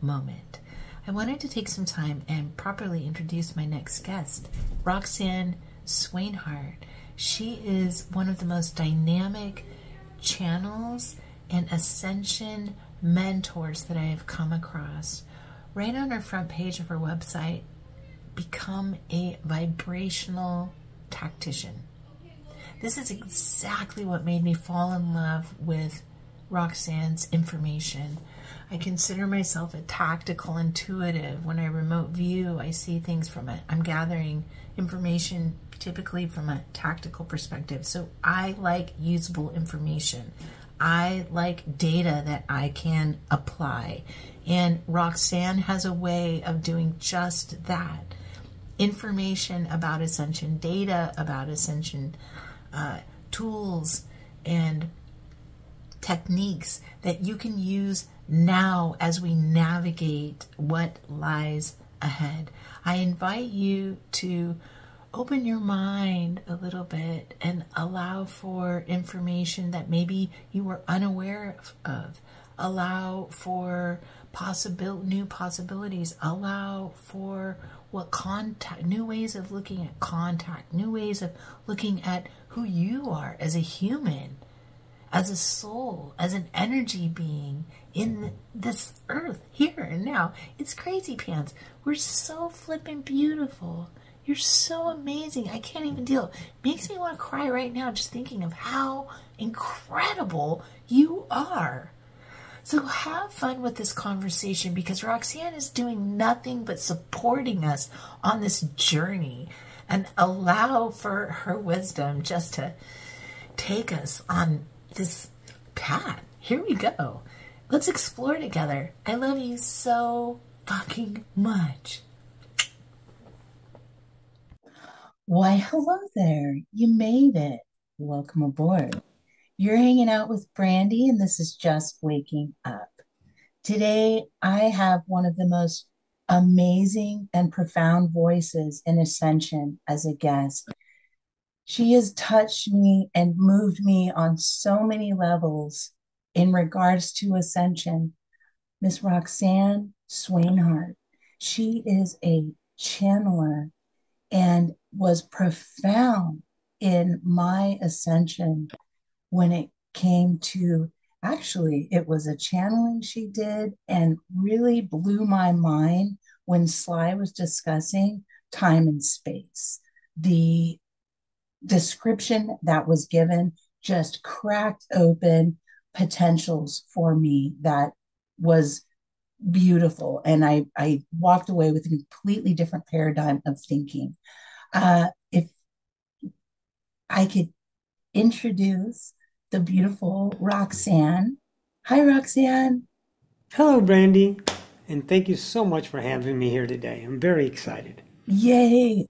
moment. I wanted to take some time and properly introduce my next guest, Roxanne Swainhart. She is one of the most dynamic channels and ascension mentors that I have come across. Right on her front page of her website, become a vibrational tactician. This is exactly what made me fall in love with Roxanne's information. I consider myself a tactical intuitive. When I remote view, I see things I'm gathering information typically from a tactical perspective. So I like usable information. I like data that I can apply. And Roxanne has a way of doing just that. Information about ascension, data about ascension, tools and techniques that you can use now as we navigate what lies ahead. I invite you to open your mind a little bit and allow for information that maybe you were unaware of. Allow for new possibilities. Allow for new ways of looking at contact, new ways of looking at who you are as a human, as a soul, as an energy being in this earth, here and now. It's crazy pants. We're so flippin' beautiful. You're so amazing. I can't even deal. It makes me want to cry right now just thinking of how incredible you are. So have fun with this conversation, because Roxanne is doing nothing but supporting us on this journey, and allow for her wisdom just to take us on this path. Here we go. Let's explore together. I love you so fucking much. Why, hello there. You made it. Welcome aboard. You're hanging out with Brandy, and this is Just Waking Up. Today, I have one of the most amazing and profound voices in Ascension as a guest. She has touched me and moved me on so many levels in regards to Ascension. Miss Roxanne Swainhart. She is a channeler and was profound in my ascension when it came to, actually, it was a channeling she did and really blew my mind when Sly was discussing time and space. The description that was given just cracked open potentials for me that was beautiful. And I walked away with a completely different paradigm of thinking. If I could introduce the beautiful Roxanne. Hi, Roxanne. Hello, Brandy, and thank you so much for having me here today. I'm very excited. Yay.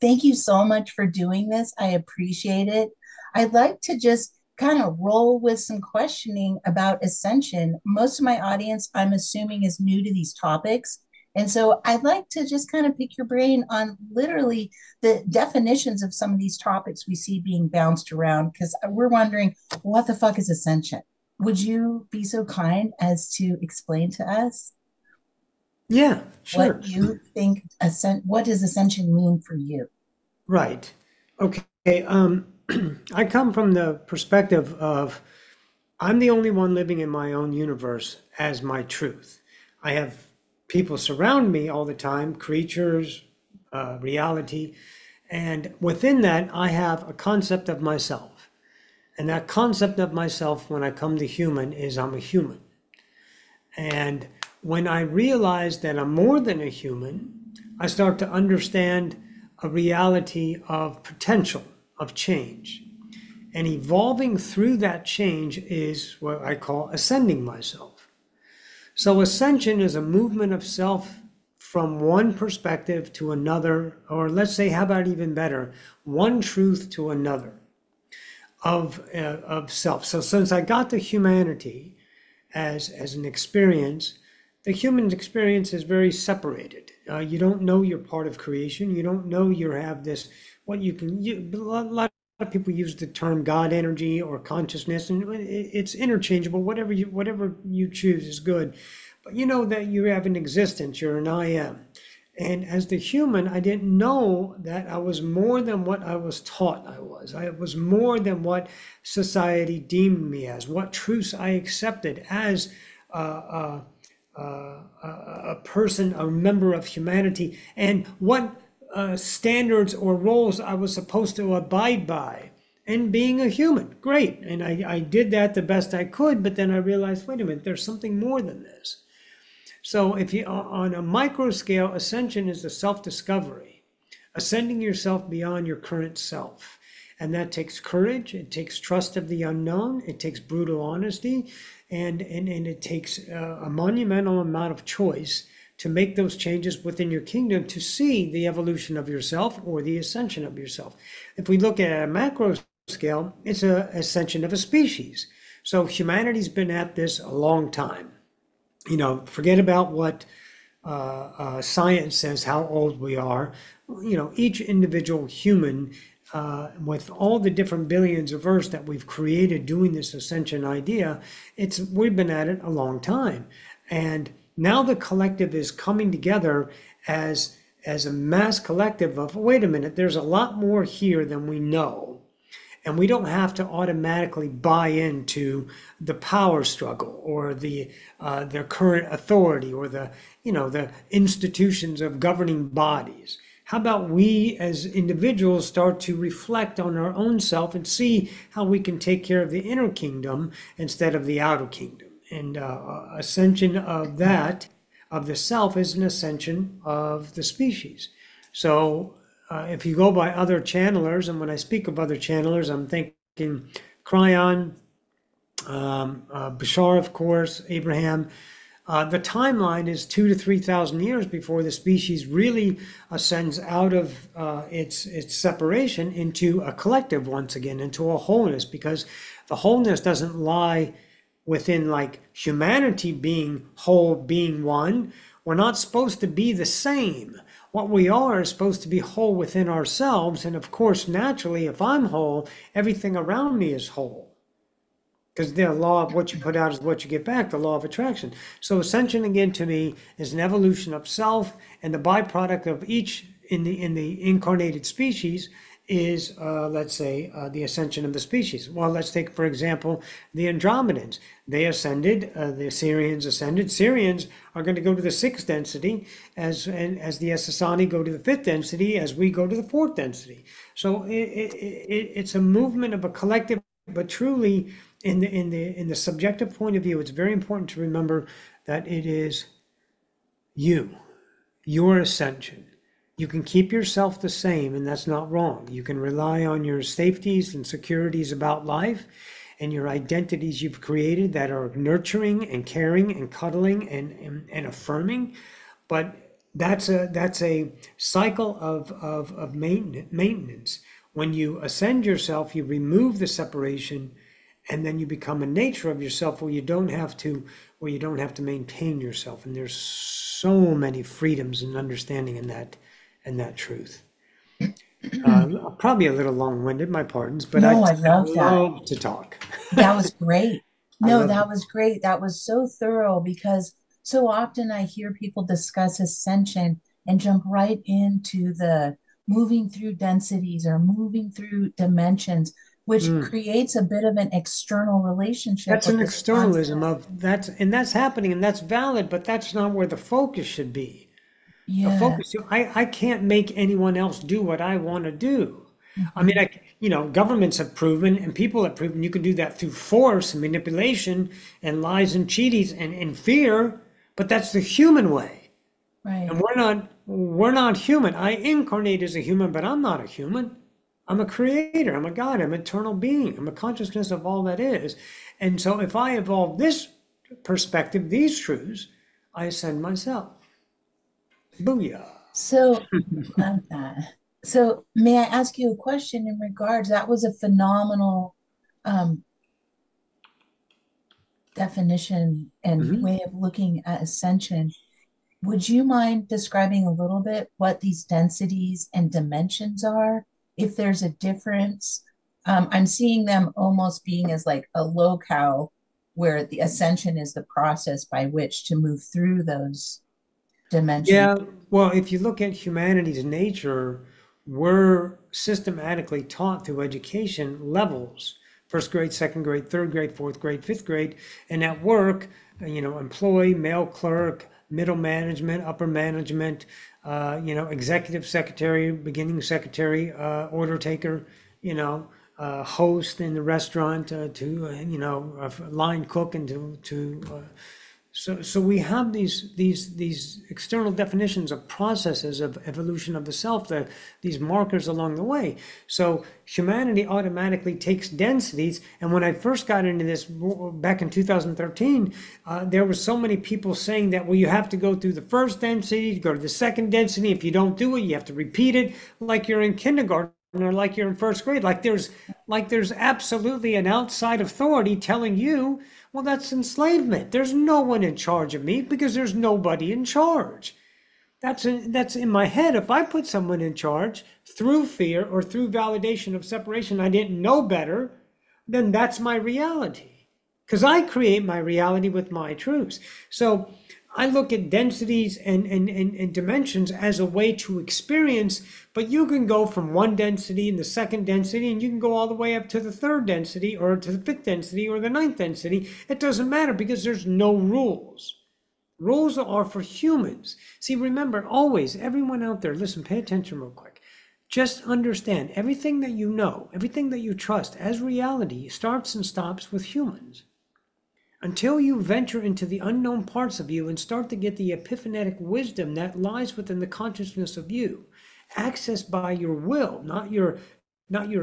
Thank you so much for doing this. I appreciate it. I'd like to just kind of roll with some questioning about ascension. Most of my audience, I'm assuming, is new to these topics. And so I'd like to just kind of pick your brain on literally the definitions of some of these topics we see being bounced around, because we're wondering, what the fuck is ascension? Would you be so kind as to explain to us? Yeah, sure. What you think, what does ascension mean for you? Right. Okay. I come from the perspective of I'm the only one living in my own universe as my truth. I have people surround me all the time, creatures, reality, and within that, I have a concept of myself. And that concept of myself, when I come to human, is I'm a human. And when I realize that I'm more than a human, I start to understand a reality of potential, of change. And evolving through that change is what I call ascending myself. So ascension is a movement of self from one perspective to another, or let's say, how about even better, one truth to another of self. So since I got to humanity as an experience, the human experience is very separated. You don't know you're part of creation. You don't know you have this, what you can, a lot of people use the term God energy or consciousness, and it's interchangeable. Whatever you choose is good. but you know that you have an existence, you're an I am. And as the human, I didn't know that I was more than what I was taught I was. I was more than what society deemed me as, what truths I accepted as a person, a member of humanity, and what standards or roles I was supposed to abide by. And being a human, great. And I did that the best I could, but then I realized, wait a minute, there's something more than this. So if you, on a micro scale, ascension is the self-discovery, ascending yourself beyond your current self. And that takes courage, it takes trust of the unknown, it takes brutal honesty, and it takes a monumental amount of choice to make those changes within your kingdom to see the evolution of yourself or the ascension of yourself. If we look at a macro scale, it's an ascension of a species. So humanity's been at this a long time. You know, forget about what science says, how old we are. You know, each individual human, with all the different billions of Earths that we've created doing this ascension idea, we've been at it a long time. And now the collective is coming together as a mass collective of, wait a minute, there's a lot more here than we know. And we don't have to automatically buy into the power struggle or the their current authority or the institutions of governing bodies. How about we as individuals start to reflect on our own self and see how we can take care of the inner kingdom instead of the outer kingdom? And ascension of the self is an ascension of the species. So if you go by other channelers, and when I speak of other channelers, I'm thinking Cryon, Bashar, of course, Abraham. The timeline is 2,000 to 3,000 years before the species really ascends out of its separation into a collective once again, into a wholeness, because the wholeness doesn't lie within like humanity being whole, being one. We're not supposed to be the same. What we are is supposed to be whole within ourselves. And of course, naturally, if I'm whole, everything around me is whole. Because the law of what you put out is what you get back, the law of attraction. So ascension, again, to me, is an evolution of self, and the byproduct of each in the incarnated species is, let's say, the ascension of the species. Well, let's take, for example, the Andromedans. They ascended, the Syrians ascended. Syrians are going to go to the sixth density as the Essassani go to the fifth density, as we go to the fourth density. So it's a movement of a collective, but truly in the subjective point of view, it's very important to remember that it is your ascension. You can keep yourself the same, and that's not wrong. You can rely on your safeties and securities about life and your identities you've created that are nurturing and caring and cuddling and affirming. But that's a cycle of maintenance. When you ascend yourself, you remove the separation, and then you become a nature of yourself where you don't have to maintain yourself. And there's so many freedoms and understanding in that truth. Probably a little long-winded, my pardons, but No, I I love that. love to talk. That was great. I No, love that was great. That was so thorough because so often I hear people discuss ascension and jump right into the moving through densities or moving through dimensions, which Mm. creates a bit of an external relationship That's with an this externalism concept. of that's happening, and that's valid, but that's not where the focus should be. The Yeah. focus, I can't make anyone else do what I want to do. I mean, Mhm. governments have proven and people have proven you can do that through force and manipulation and lies and cheaties and fear, but that's the human way. And Right. we're not human. I incarnate as a human, but I'm not a human. I'm a creator. I'm a God. I'm an eternal being. I'm a consciousness of all that is. And so if I evolve this perspective, these truths, I ascend myself. Booyah. So, love that. So, may I ask you a question in regards? That was a phenomenal um, definition and Mhm. way of looking at ascension. Would you mind describing a little bit what these densities and dimensions are? If there's a difference, I'm seeing them almost being as like a locale where the ascension is the process by which to move through those dimensions. Yeah, well, if you look at humanity's nature, we're systematically taught through education levels, first grade, second grade, third grade, fourth grade, fifth grade, and at work, employee, male clerk, middle management, upper management, executive secretary, beginning secretary, order taker, host in the restaurant, to a line cook, and so we have these external definitions of processes of evolution of the self, these markers along the way. So humanity automatically takes densities. And when I first got into this back in 2013, there were so many people saying that, well, you have to go through the first density to go to the second density. If you don't do it, you have to repeat it, like you're in kindergarten or like you're in first grade. Like there's absolutely an outside authority telling you, well, that's enslavement. There's no one in charge of me because there's nobody in charge. That's in my head. If I put someone in charge through fear or through validation of separation, I didn't know better, then that's my reality. Because I create my reality with my truths. So I look at densities and dimensions as a way to experience, but you can go from one density and the second density, and you can go all the way up to the third density or to the fifth density or the ninth density. It doesn't matter because there's no rules. Rules are for humans. See, remember, always, everyone out there, listen, pay attention real quick. Just understand everything that you know, everything that you trust as reality starts and stops with humans. Until you venture into the unknown parts of you and start to get the epiphanetic wisdom that lies within the consciousness of you, accessed by your will, not your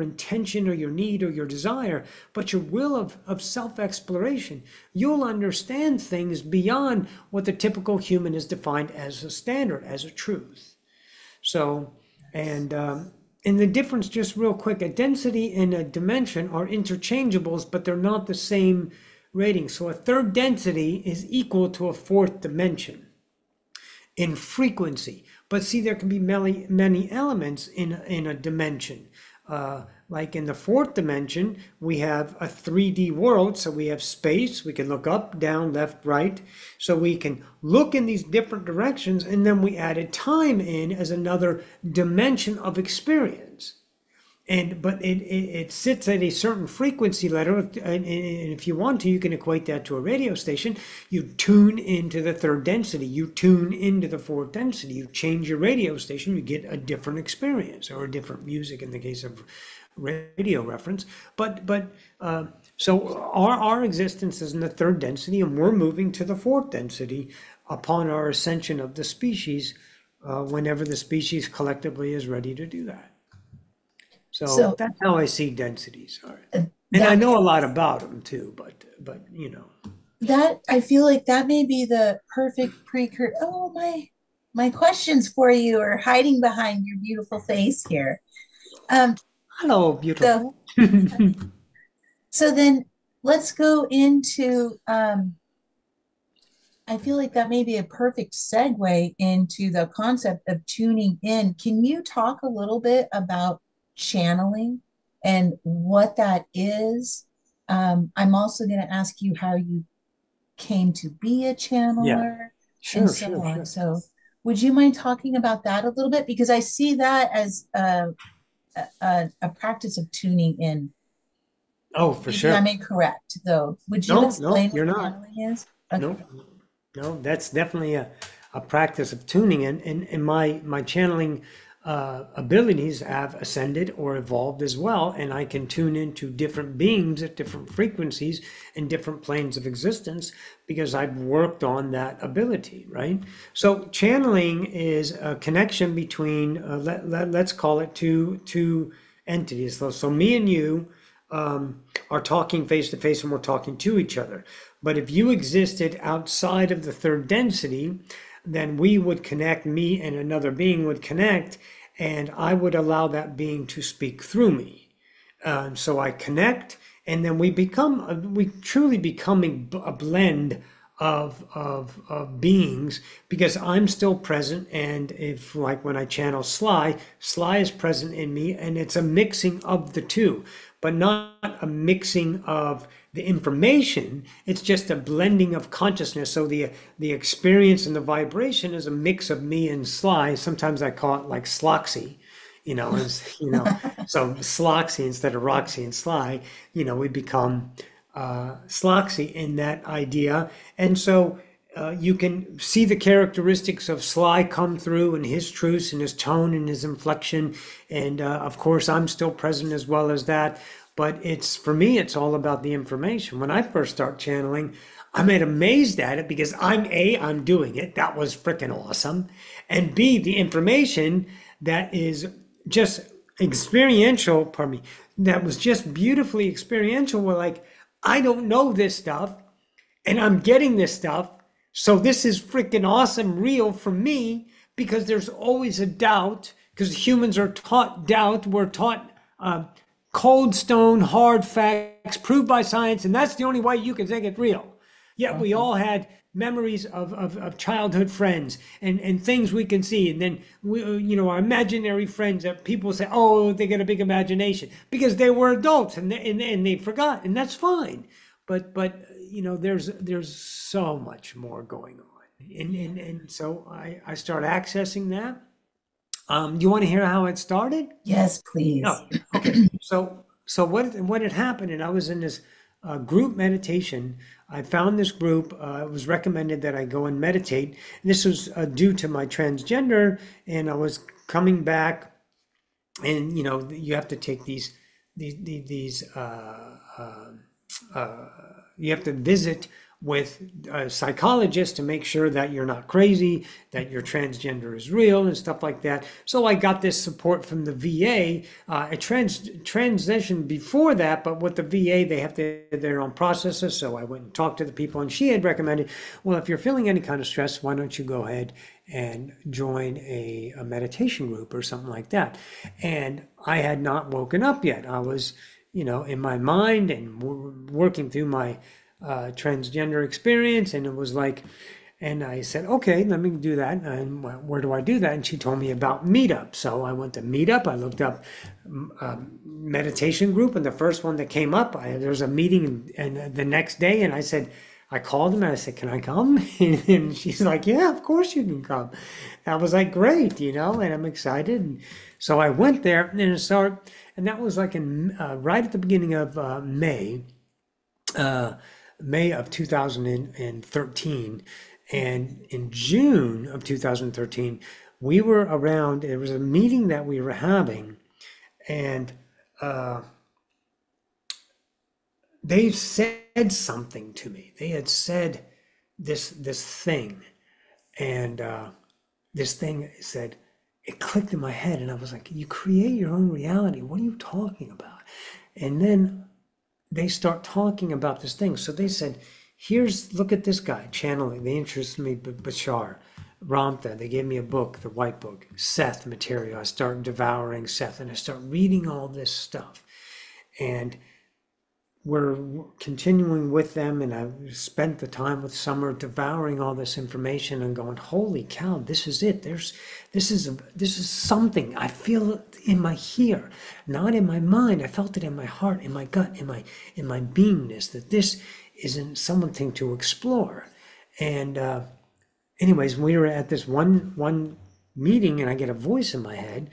intention or your need or your desire, but your will of self-exploration, you'll understand things beyond what the typical human is defined as a standard, as a truth. So, and the difference, just real quick, a density and a dimension are interchangeables, but they're not the same rating. So a third density is equal to a fourth dimension in frequency. But see, there can be many elements in a dimension. Like in the fourth dimension, we have a 3D world. So we have space. We can look up, down, left, right. So we can look in these different directions. And then we added time in as another dimension of experience. But it sits at a certain frequency level, and if you want to, you can equate that to a radio station. You tune into the third density, you tune into the fourth density, you change your radio station, you get a different experience or a different music in the case of radio reference. So our existence is in the third density, and we're moving to the fourth density upon our ascension of the species, whenever the species collectively is ready to do that. So that's how I see densities are. And I know a lot about them too, but that, I feel like that may be the perfect precursor. Oh, my questions for you are hiding behind your beautiful face here. Hello, beautiful. So then let's go into, I feel like that may be a perfect segue into the concept of tuning in. Can you talk a little bit about channeling and what that is? I'm also going to ask you how you came to be a channeler, sure. So would you mind talking about that a little bit? Because I see that as a practice of tuning in. Oh, for sure. I'm incorrect, though. Would you explain what channeling is? Okay. No, that's definitely a practice of tuning in. And my channeling abilities have ascended or evolved as well, and I can tune into different beings at different frequencies and different planes of existence because I've worked on that ability, right? So channeling is a connection between let's call it two entities. So me and you are talking face to face, and we're talking to each other. But if you existed outside of the third density, then we would connect, me and another being would connect, and I would allow that being to speak through me. So I connect, and then we truly become a blend of beings, because I'm still present. And if, like, when I channel Sly, Sly is present in me, and it's a mixing of the two, but not a mixing of the information. It's just a blending of consciousness. So the experience and the vibration is a mix of me and Sly. Sometimes I call it like Sloxy, so Sloxy instead of Roxy and Sly, we become Sloxy in that idea. And so you can see the characteristics of Sly come through in his truths and his tone and his inflection. And of course, I'm still present as well as that. But for me, it's all about the information. When I first start channeling, I'm amazed at it because I'm doing it. That was freaking awesome. And B, the information that is just experiential, that was just beautifully experiential. We're like, I don't know this stuff, and I'm getting this stuff. So this is freaking awesome, real for me, because there's always a doubt, because humans are taught doubt. We're taught cold stone, hard facts, proved by science, and that's the only way you can think it's real. Yet we all had memories of childhood friends and things we can see. And then, our imaginary friends that people say, oh, they got a big imagination because they were adults and they forgot. And that's fine. But there's so much more going on. And so I start accessing that. You want to hear how it started? Yes, please. No. Okay. So what had happened, and I was in this group meditation. I found this group. It was recommended that I go and meditate. This was due to my transgender, and I was coming back, and you have to take these you have to visit with a psychologist to make sure that you're not crazy, that your transgender is real and stuff like that. So I got this support from the VA. I transitioned before that, but with the VA, they have their own processes. So I went and talked to the people, and she had recommended, well, if you're feeling any kind of stress, why don't you go ahead and join a meditation group or something like that. And I had not woken up yet. I was, in my mind and working through my transgender experience, and it was like, and I said, okay, let me do that. And where do I do that? And she told me about Meetup. So I went to Meetup. I looked up meditation group, and the first one that came up, there was a meeting, and the next day, and I called them and I said, can I come? And she's like, yeah, of course you can come. I was like, great, and I'm excited. And so I went there, and that was like right at the beginning of May of 2013. And in June of 2013, we were around, there was a meeting that we were having, and they said something to me. They had said this thing, and this thing said, it clicked in my head, and I was like, you create your own reality. What are you talking about? And then they start talking about this thing. So they said, look at this guy channeling. They introduced me, Bashar, Ramtha. They gave me a book, the white book, Seth material. I start devouring Seth, and I start reading all this stuff. And we're continuing with them, and I spent the time with Summer devouring all this information and going, holy cow, this is it. This is something. I feel it in my here, not in my mind. I felt it in my heart, in my gut, in my beingness, that this isn't something to explore. And anyways, we were at this one meeting, and I get a voice in my head.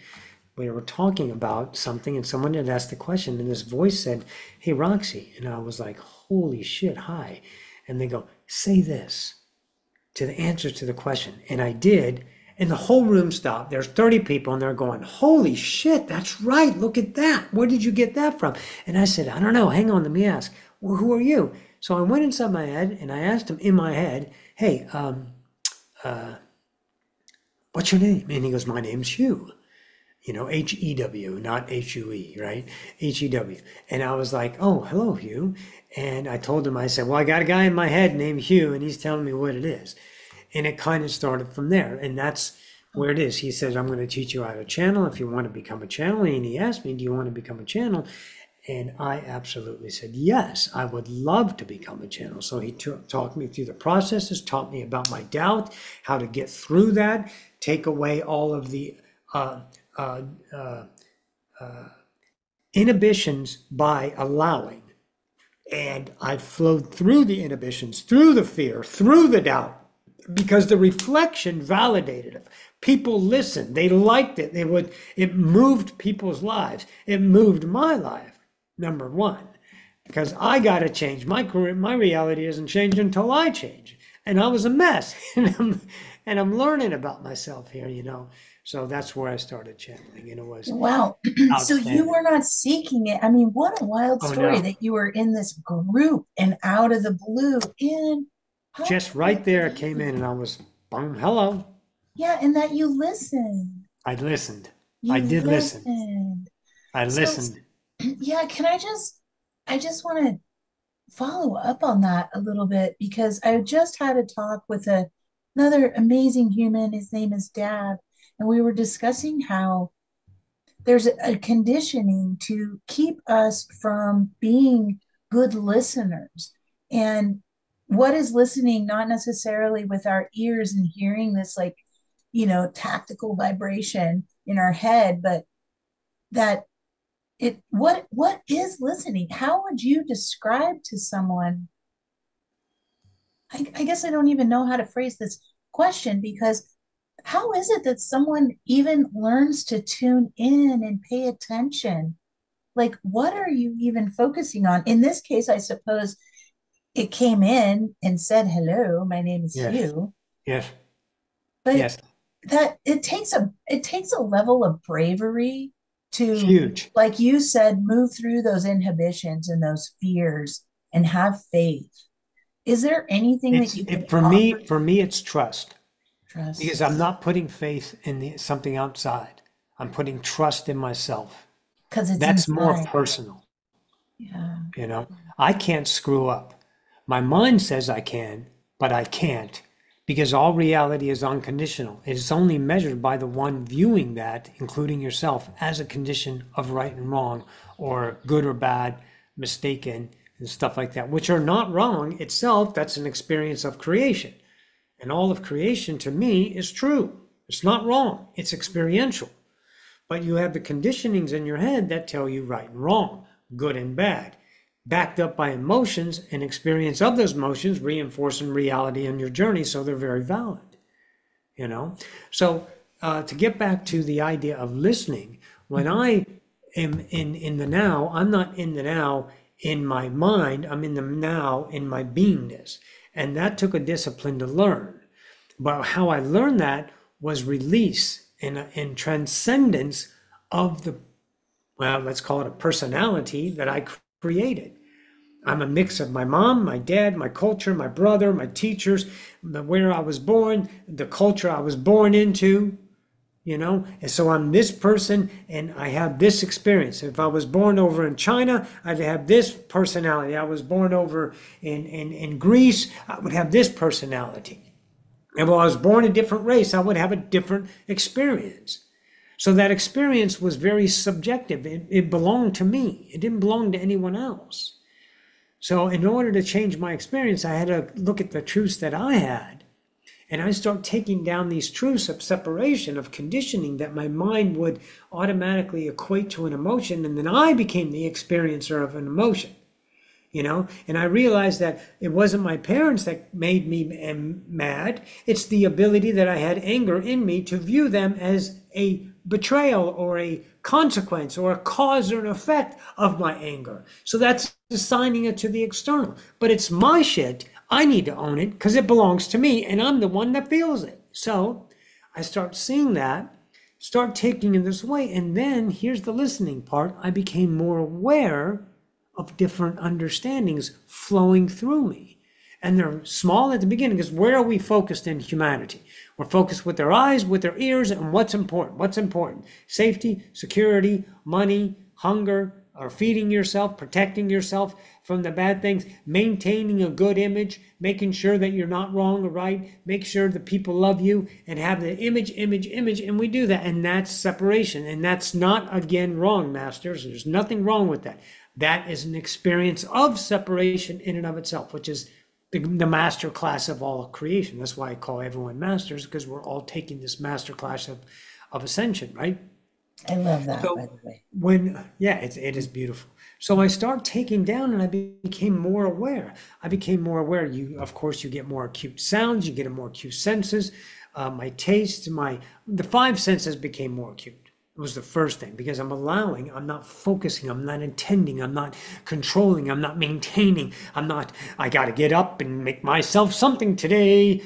We were talking about something, and someone had asked a question, and this voice said, hey, Roxy. And I was like, holy shit, hi. And they go, say this to the answer to the question. And I did, and the whole room stopped. There's 30 people, and they're going, holy shit, that's right. Look at that. Where did you get that from? And I said, I don't know. Hang on, let me ask. Well, who are you? So I went inside my head, and I asked him in my head, hey, what's your name? And he goes, my name's Hugh. H-E-W, not H-U-E, right? H-E-W. And I was like, oh, hello, Hugh. And I told him, I said, well, I got a guy in my head named Hugh, and he's telling me what it is. And it kind of started from there. And that's where it is. He says, I'm going to teach you how to channel if you want to become a channel. And he asked me, do you want to become a channel? And I absolutely said, yes, I would love to become a channel. So he talked me through the processes, taught me about my doubt, how to get through that, take away all of the uh, uh, uh, inhibitions by allowing. And I flowed through the inhibitions, through the fear, through the doubt, because the reflection validated it. People listened. They liked it. It moved people's lives. It moved my life, number one, because I got to change. My career, my reality doesn't change until I change. And I was a mess. And I'm learning about myself here, So that's where I started channeling, and it was Wow. So you were not seeking it. I mean, what a wild story no. that you were in this group and out of the blue. And how Just right there, it came in, and I was, boom, hello. yeah, and that you listened. I listened. You I did listen. listened. I So listened. yeah, I just want to follow up on that a little bit because I just had a talk with another amazing human. His name is Dad, and we were discussing how there's a conditioning to keep us from being good listeners. And what is listening, not necessarily with our ears and hearing this, like, tactical vibration in our head, but that what is listening? How would you describe to someone? I guess I don't even know how to phrase this question because how is it that someone even learns to tune in and pay attention? Like, what are you even focusing on? In this case, I suppose it came in and said, hello, my name is Yes. Hugh. Yes. But Yes. that it takes a level of bravery to, Huge. like you said, move through those inhibitions and those fears and have faith. Is there anything that you can offer? For me, it's trust, because I'm Trust, not putting faith in something outside. I'm putting trust in myself. because it's That's more inside. personal, Yeah. you know. I can't screw up. My mind says I can, but I can't, because all reality is unconditional. It is only measured by the one viewing that, including yourself, as a condition of right and wrong, or good or bad, mistaken, and stuff like that, which are not wrong itself. That's an experience of creation. And all of creation to me is true. It's not wrong. It's experiential. But you have the conditionings in your head that tell you right and wrong, good and bad, backed up by emotions, and experience of those emotions reinforcing reality in your journey, so they're very valid, So to get back to the idea of listening, when I am in the now, I'm not in the now in my mind, I'm in the now in my beingness. And that took a discipline to learn. But how I learned that was release and transcendence of let's call it a personality that I created. I'm a mix of my mom, my dad, my culture, my brother, my teachers, where I was born, the culture I was born into, And so I'm this person and I have this experience. If I was born over in China, I'd have this personality. I was born over in Greece, I would have this personality. And if I was born a different race, I would have a different experience. So that experience was very subjective. It belonged to me. It didn't belong to anyone else. So in order to change my experience, I had to look at the truths that I had. And I start taking down these truths of separation, of conditioning that my mind would automatically equate to an emotion. And then I became the experiencer of an emotion, And I realized that it wasn't my parents that made me mad. It's the ability that I had anger in me to view them as a betrayal or a consequence or a cause or an effect of my anger. So that's assigning it to the external. But it's my shit. I need to own it because it belongs to me and I'm the one that feels it. So I start seeing that, start taking it this way. And then here's the listening part. I became more aware of different understandings flowing through me. And they're small at the beginning because where are we focused in humanity? We're focused with our eyes, with our ears, and what's important. What's important? Safety, security, money, hunger, or feeding yourself, protecting yourself from the bad things, maintaining a good image, making sure that you're not wrong or right, make sure that people love you and have the image, and we do that. And that's separation. And that's not, again, wrong, masters. There's nothing wrong with that. That is an experience of separation in and of itself, which is the master class of all creation. That's why I call everyone masters, because we're all taking this master class of ascension, right? I love that, by So the way. yeah, it is beautiful. So I start taking down and I became more aware. I became more aware. Of course, you get more acute sounds, you get more acute senses. My taste, the five senses became more acute. It was the first thing, because I'm not focusing, I'm not intending, I'm not controlling, I'm not maintaining, I got to get up and make myself something today.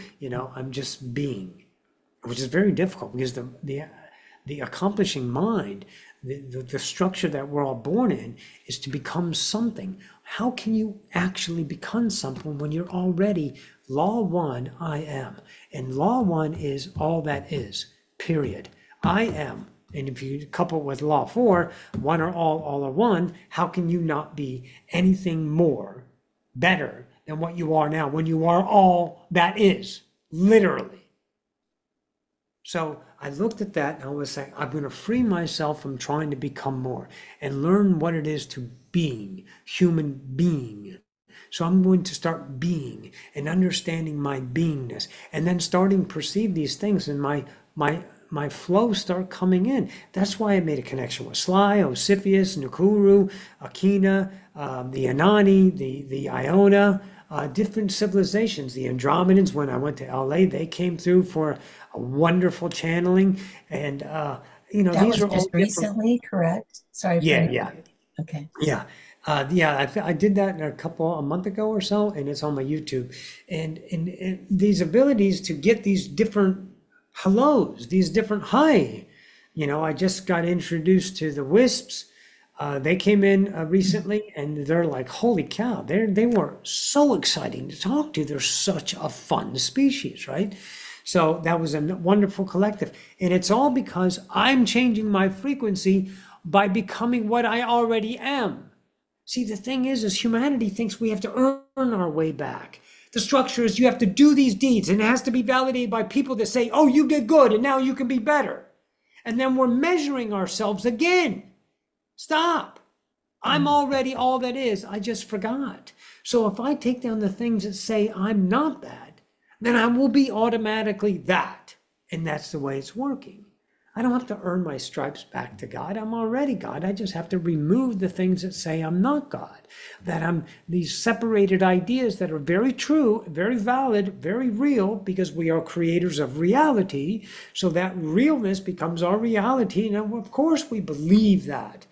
I'm just being, which is very difficult, because the accomplishing mind, the structure that we're all born in, is to become something. How can you actually become something when you're already law one, I am? And law one is all that is, period. I am. And if you couple it with law four, one or all are one, how can you not be anything more, better than what you are now, when you are all that is, literally? So I looked at that and I was saying, I'm going to free myself from trying to become more and learn what it is to being, human being. So I'm going to start being and understanding my beingness, and then starting to perceive these things, and my flow start coming in. That's why I made a connection with Sly, Osiphus, Nakuru, Akina, the Anani, the Iona, different civilizations. The Andromedans, when I went to LA, they came through for a wonderful channeling. And, That these was are all just different. recently, correct? Sorry for Yeah. Okay. Yeah. I did that a month ago or so, and it's on my YouTube. And these abilities to get these different hellos, these different hi. I just got introduced to the wisps. They came in recently, and they're like, holy cow! They were so exciting to talk to. They're such a fun species, right? So that was a wonderful collective, and it's all because I'm changing my frequency by becoming what I already am. See, the thing is humanity thinks we have to earn our way back. The structure is you have to do these deeds, and it has to be validated by people that say, oh, you did good, and now you can be better. And then we're measuring ourselves again. Stop. I'm already all that is. I just forgot. So if I take down the things that say I'm not that, then I will be automatically that. And that's the way it's working. I don't have to earn my stripes back to God. I'm already God. I just have to remove the things that say I'm not God, that I'm these separated ideas that are very true, very valid, very real, because we are creators of reality. So that realness becomes our reality. Now, of course, we believe that.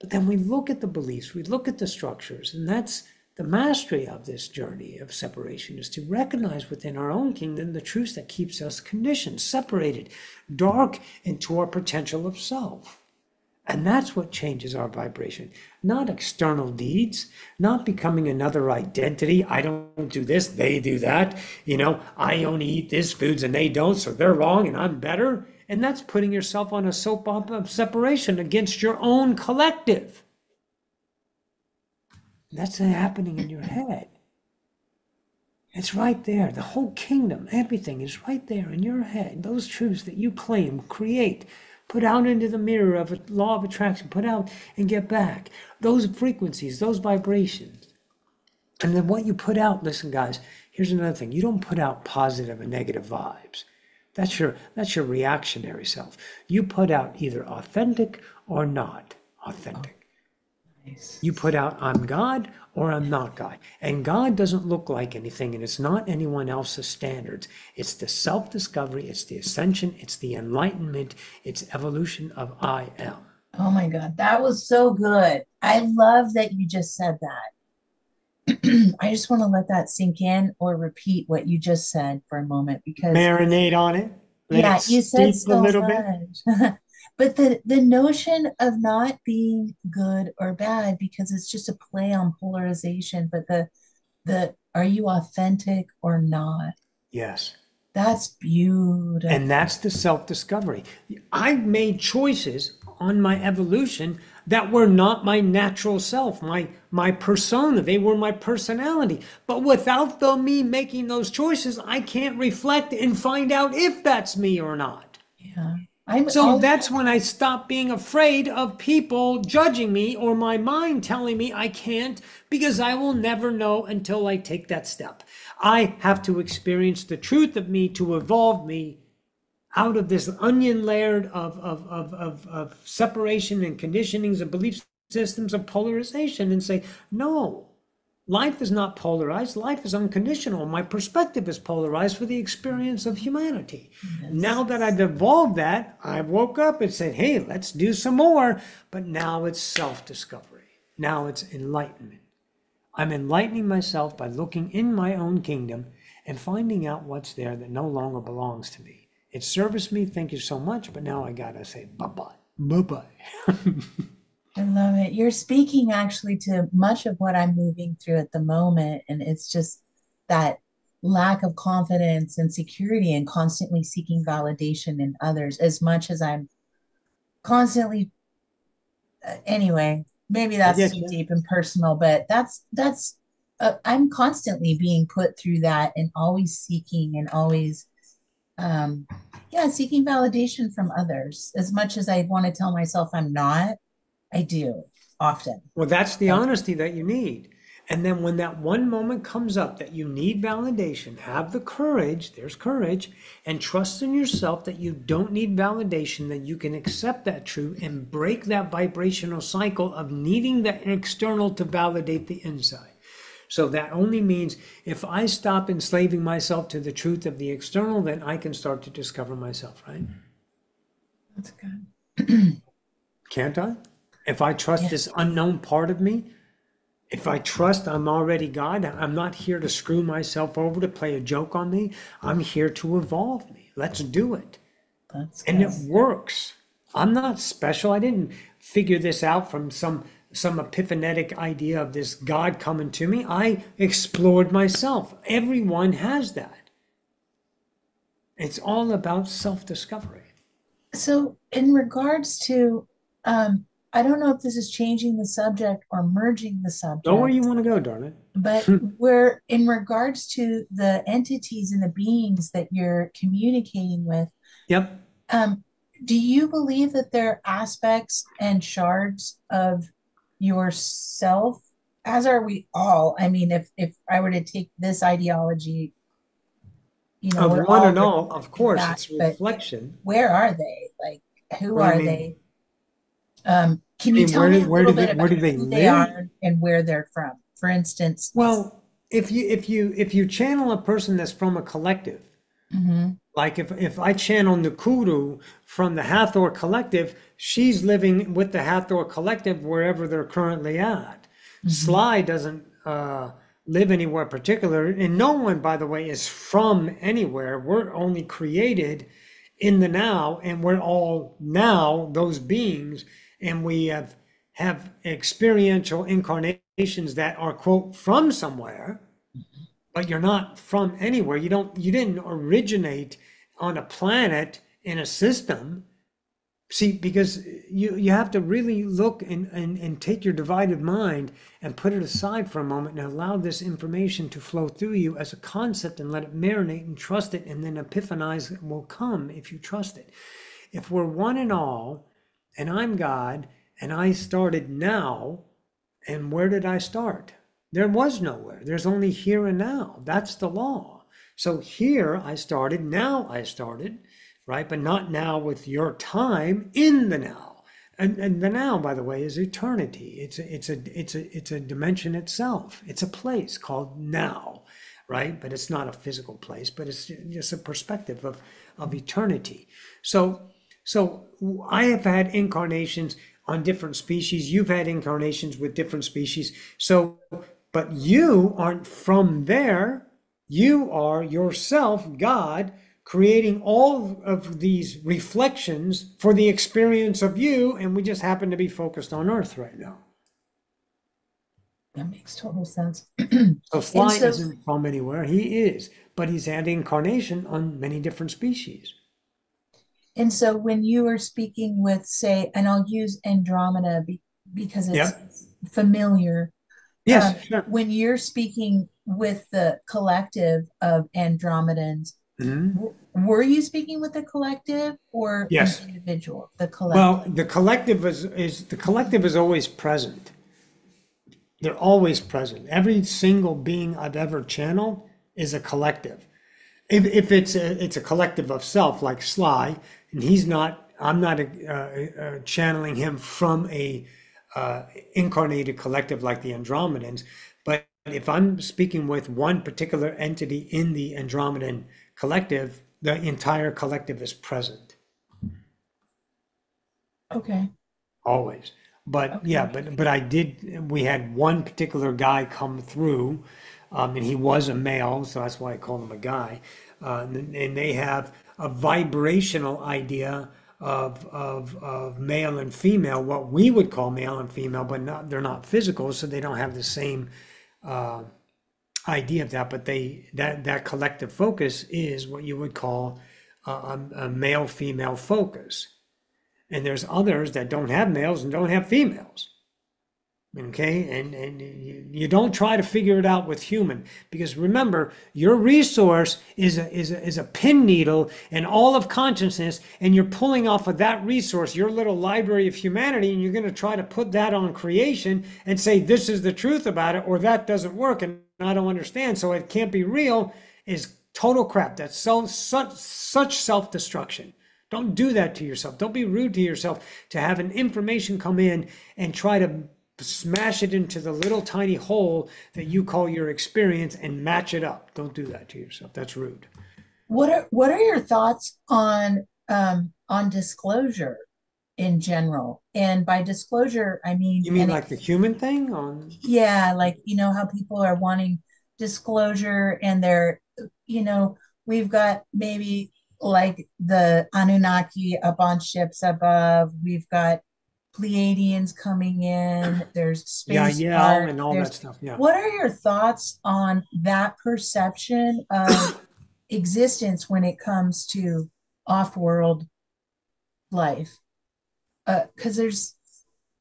But then we look at the beliefs, we look at the structures, and that's the mastery of this journey of separation, is to recognize within our own kingdom the truth that keeps us conditioned, separated, dark into our potential of self. And that's what changes our vibration, not external deeds, not becoming another identity. I don't do this, they do that. I only eat these foods and they don't, so they're wrong and I'm better. And that's putting yourself on a soap opera of separation against your own collective. That's happening in your head. It's right there. The whole kingdom, everything is right there in your head. Those truths that you claim, create, put out into the mirror of a law of attraction, put out and get back. Those frequencies, those vibrations. And then what you put out, listen guys, here's another thing. You don't put out positive and negative vibes. That's your reactionary self. You put out either authentic or not authentic. Nice. You put out, I'm God or I'm not God. And God doesn't look like anything, and it's not anyone else's standards. It's the self-discovery, it's the ascension, it's the enlightenment, it's evolution of I am. Oh my God, that was so good. I love that you just said that. I just want to let that sink in, or repeat what you just said for a moment, because Marinate on it. Let yeah, it you said steep a so little bit. much. But the notion of not being good or bad, because it's just a play on polarization, but the are you authentic or not? Yes. That's beautiful. And that's the self-discovery. I made choices on my evolution that were not my natural self, my persona. They were my personality. But without me making those choices, I can't reflect and find out if that's me or not. Yeah. I'm So always, that's when I stop being afraid of people judging me or my mind telling me I can't, because I will never know until I take that step. I have to experience the truth of me to evolve me out of this onion layer of separation and conditionings and belief systems of polarization and say, no, life is not polarized. Life is unconditional. My perspective is polarized for the experience of humanity. yes. Now that I've evolved that, I woke up and said, hey, let's do some more. But now it's self-discovery. Now it's enlightenment. I'm enlightening myself by looking in my own kingdom and finding out what's there that no longer belongs to me. It serviced me, thank you so much, but now I gotta say bye-bye. Bye-bye. I love it. You're speaking actually to much of what I'm moving through at the moment. And it's just that lack of confidence and security and constantly seeking validation in others as much as I'm constantly, anyway, maybe I that's get too you. deep and personal, but I'm constantly being put through that and always seeking and always, um, yeah, seeking validation from others as much as I want to tell myself I'm not. I do often. Well, that's the So, honesty that you need. And then when that one moment comes up that you need validation, have the courage, there's courage, and trust in yourself that you don't need validation, that you can accept that truth and break that vibrational cycle of needing the external to validate the inside. So that only means if I stop enslaving myself to the truth of the external, then I can start to discover myself, right? that's good. Can't I? If I trust Yeah, this unknown part of me, if I trust I'm already God, I'm not here to screw myself over to play a joke on me. I'm here to evolve me. Let's do it. that's And it good. works. I'm not special. I didn't figure this out from some epiphanetic idea of this God coming to me. I explored myself. Everyone has that. It's all about self-discovery. So, in regards to, I don't know if this is changing the subject or merging the Go where you subject, want to go, darling. but we're in regards to the entities and the beings that you're communicating with. Yep. Um, do you believe that they're aspects and shards of yourself, as are we all? I mean, if I were to take this ideology, Of we're one all and all, of reflecting course, back, it's but reflection. where are they? Like, who What do you are mean? they? Can I you mean, tell me a where little do bit where about do they who they live? are and where they're from? For instance, Well, if you channel a person that's from a collective, mhm, like if I channel Nakuru from the Hathor collective, she's living with the Hathor collective wherever they're currently at. mhm, Sly doesn't live anywhere particular, and no one, by the way, is from anywhere. We're only created in the now, and we're all now those beings, and we have experiential incarnations that are quote from somewhere, but you're not from anywhere. You didn't originate on a planet in a system. See, because you have to really look and take your divided mind and put it aside for a moment and allow this information to flow through you as a concept and let it marinate and trust it, and then epiphanize will come if you trust it. If we're one and all, and I'm God, and I started now, and where did I start? There was nowhere. There's only here and now. That's the law. So here I started, now I started, right? But not now with your time in the now. And the now, by the way, is eternity. It's a dimension itself. It's a place called now, right? But it's not a physical place, but it's just a perspective of eternity. So I have had incarnations on different species. You've had incarnations with different species. So, but you aren't from there. You are yourself, God, creating all of these reflections for the experience of you, and we just happen to be focused on Earth right now. that makes total sense. So And Sly so, isn't from anywhere. He is, but he's had incarnation on many different species. and so when you are speaking with, say, and I'll use Andromeda because it's Yep. familiar. Yes, sure. When you're speaking with the collective of Andromedans, Mhm. Were you speaking with the collective or an Yes. individual? The Well, collective. the collective is the collective is always present. They're always present. Every single being I've ever channeled is a collective. If it's a collective of self, like Sly, and he's not, I'm not channeling him from a incarnated collective like the Andromedans, but if I'm speaking with one particular entity in the Andromedan collective, the entire collective is present Okay. always. But yeah, Okay. but I did. We had one particular guy come through, and he was a male, so that's why I call him a guy. And they have a vibrational idea of male and female, what we would call male and female, but not, they're not physical, so they don't have the same idea of that. But that collective focus is what you would call a male female focus. And there's others that don't have males and don't have females. Okay, and you don't try to figure it out with human, because remember, your resource is a pin needle in all of consciousness, and you're pulling off of that resource, your little library of humanity, and you're going to try to put that on creation and say this is the truth about it, or that doesn't work and I don't understand, so it can't be real, is total crap. That's such self-destruction. Don't do that to yourself. Don't be rude to yourself to have an information come in and try to smash it into the little tiny hole that you call your experience and match it up. Don't do that to yourself. That's rude. What are your thoughts on disclosure in general? And by disclosure, I mean You mean any like the human thing on? yeah, like how people are wanting disclosure and you know, we've got maybe like the Anunnaki up on ships above, we've got Pleiadians coming in, there's Yeah, space yeah, art, and all that there's stuff. Yeah. what are your thoughts on that perception of existence when it comes to off-world life? Because there's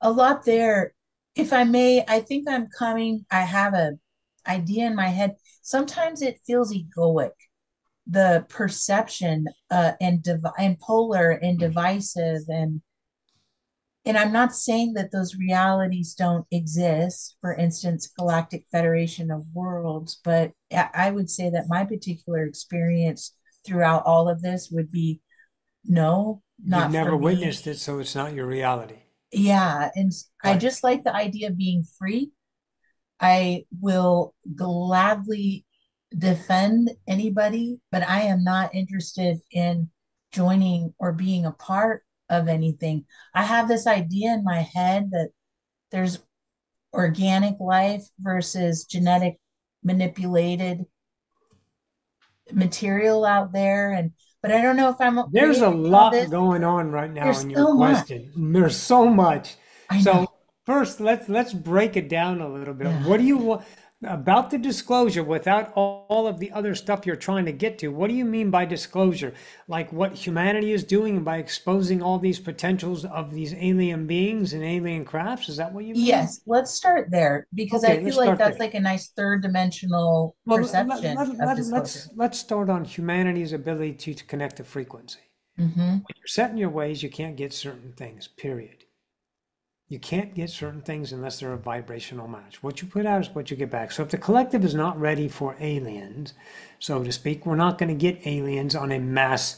a lot there. If I may, I think I have a idea in my head. Sometimes it feels egoic, the perception and polar and divisive and I'm not saying that those realities don't exist, for instance, Galactic Federation of Worlds, but I would say that my particular experience throughout all of this would be no, You've not for never me. witnessed it, so it's not your reality. Yeah, and I Right. just like the idea of being free. I will gladly defend anybody, but I am not interested in joining or being a part of anything. I have this idea in my head that there's organic life versus genetic manipulated material out there, and but I don't know if I'm There's ready a to call lot this. going on right now There's in your so much. question. There's so much. I So know. first, let's break it down a little bit. Yeah. What do you want about the disclosure without all of the other stuff you're trying to get to? What do you mean by disclosure? Like what humanity is doing by exposing all these potentials of these alien beings and alien crafts? Is that what you mean? Yes, let's start there because I Okay, feel let's like start that's there. like a nice third dimensional Well, perception of disclosure. let's start on humanity's ability to connect to frequency. Hmm. When you're set in your ways, you can't get certain things, period. You can't get certain things unless they're a vibrational match. What you put out is what you get back. So if the collective is not ready for aliens, so to speak, we're not going to get aliens on a mass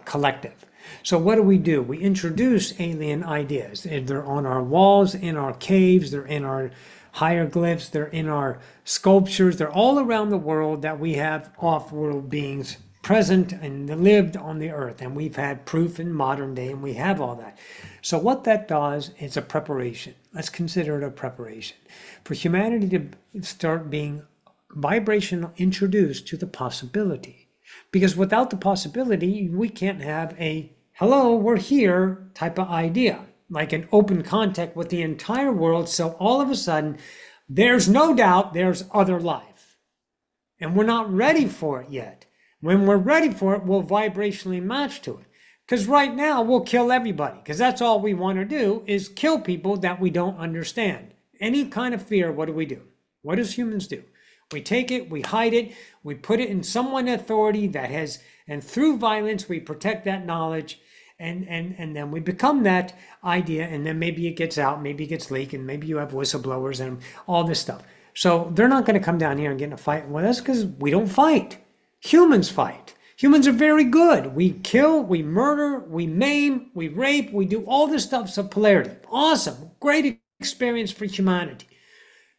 collective. So what do? We introduce alien ideas. They're on our walls, in our caves, they're in our hieroglyphs, they're in our sculptures, they're all around the world that we have off-world beings present and lived on the earth, and we've had proof in modern day, and we have all that. So what that does is a preparation. Let's consider it a preparation for humanity to start being vibrational introduced to the possibility, because without the possibility we can't have a hello, we're here type of idea, like an open contact with the entire world. So all of a sudden there's no doubt there's other life, and we're not ready for it yet. When we're ready for it, we'll vibrationally match to it. Because right now, we'll kill everybody. Because that's all we want to do is kill people that we don't understand. Any kind of fear, what do? What does humans do? We take it, we hide it, we put it in someone authority that has, and through violence, we protect that knowledge. And then we become that idea, and then maybe it gets out, maybe it gets leaked, and maybe you have whistleblowers and all this stuff. So they're not going to come down here and get in a fight with us because we don't fight. Humans fight. Humans are very good. We kill, we murder, we maim, we rape, we do all this stuff. So polarity. Awesome. Great experience for humanity.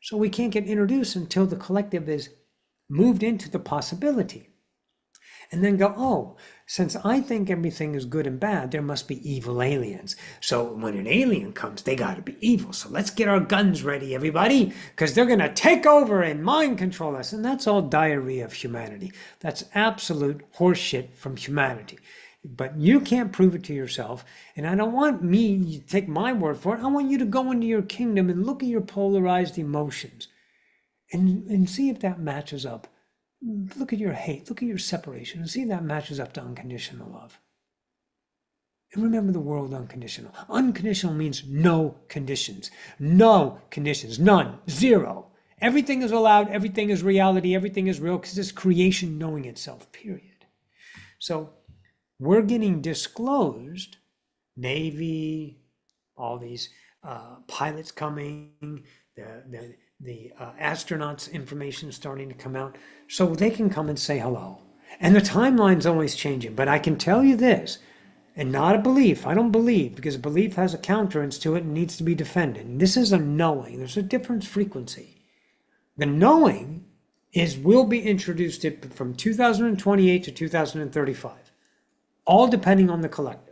So we can't get introduced until the collective is moved into the possibility. And then go, oh, since I think everything is good and bad, there must be evil aliens. So when an alien comes, they got to be evil. So let's get our guns ready, everybody, because they're going to take over and mind control us. And that's all diarrhea of humanity. That's absolute horseshit from humanity. But you can't prove it to yourself. And I don't want me to take my word for it. I want you to go into your kingdom and look at your polarized emotions and see if that matches up. Look at your hate, look at your separation, and see if that matches up to unconditional love. And remember the word unconditional. Unconditional means no conditions. No conditions. None. Zero. Everything is allowed. Everything is reality. Everything is real because it's creation knowing itself, period. So we're getting disclosed. Navy, all these pilots coming, the astronauts' information starting to come out, so they can come and say hello. And the timeline's always changing. But I can tell you this, and not a belief. I don't believe, because belief has a counterance to it and needs to be defended. And this is a knowing. There's a different frequency. The knowing will be introduced from 2028 to 2035, all depending on the collective.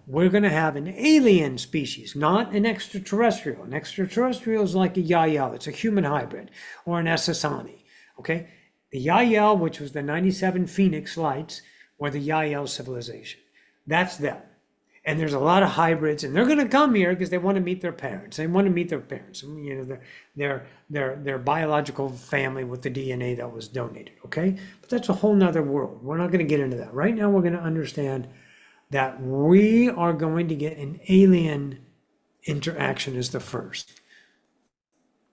We're going to have an alien species, not an extraterrestrial. An extraterrestrial is like a Yael. It's a human hybrid, or an Essassani. Okay? The Yael, which was the 97 Phoenix lights, were the Yael civilization. That's them. And there's a lot of hybrids, and they're going to come here because they want to meet their parents. They want to meet their parents, you know, their biological family with the DNA that was donated. Okay? But that's a whole nother world. We're not going to get into that. Right now, we're going to understand that we are going to get an alien interaction as the first.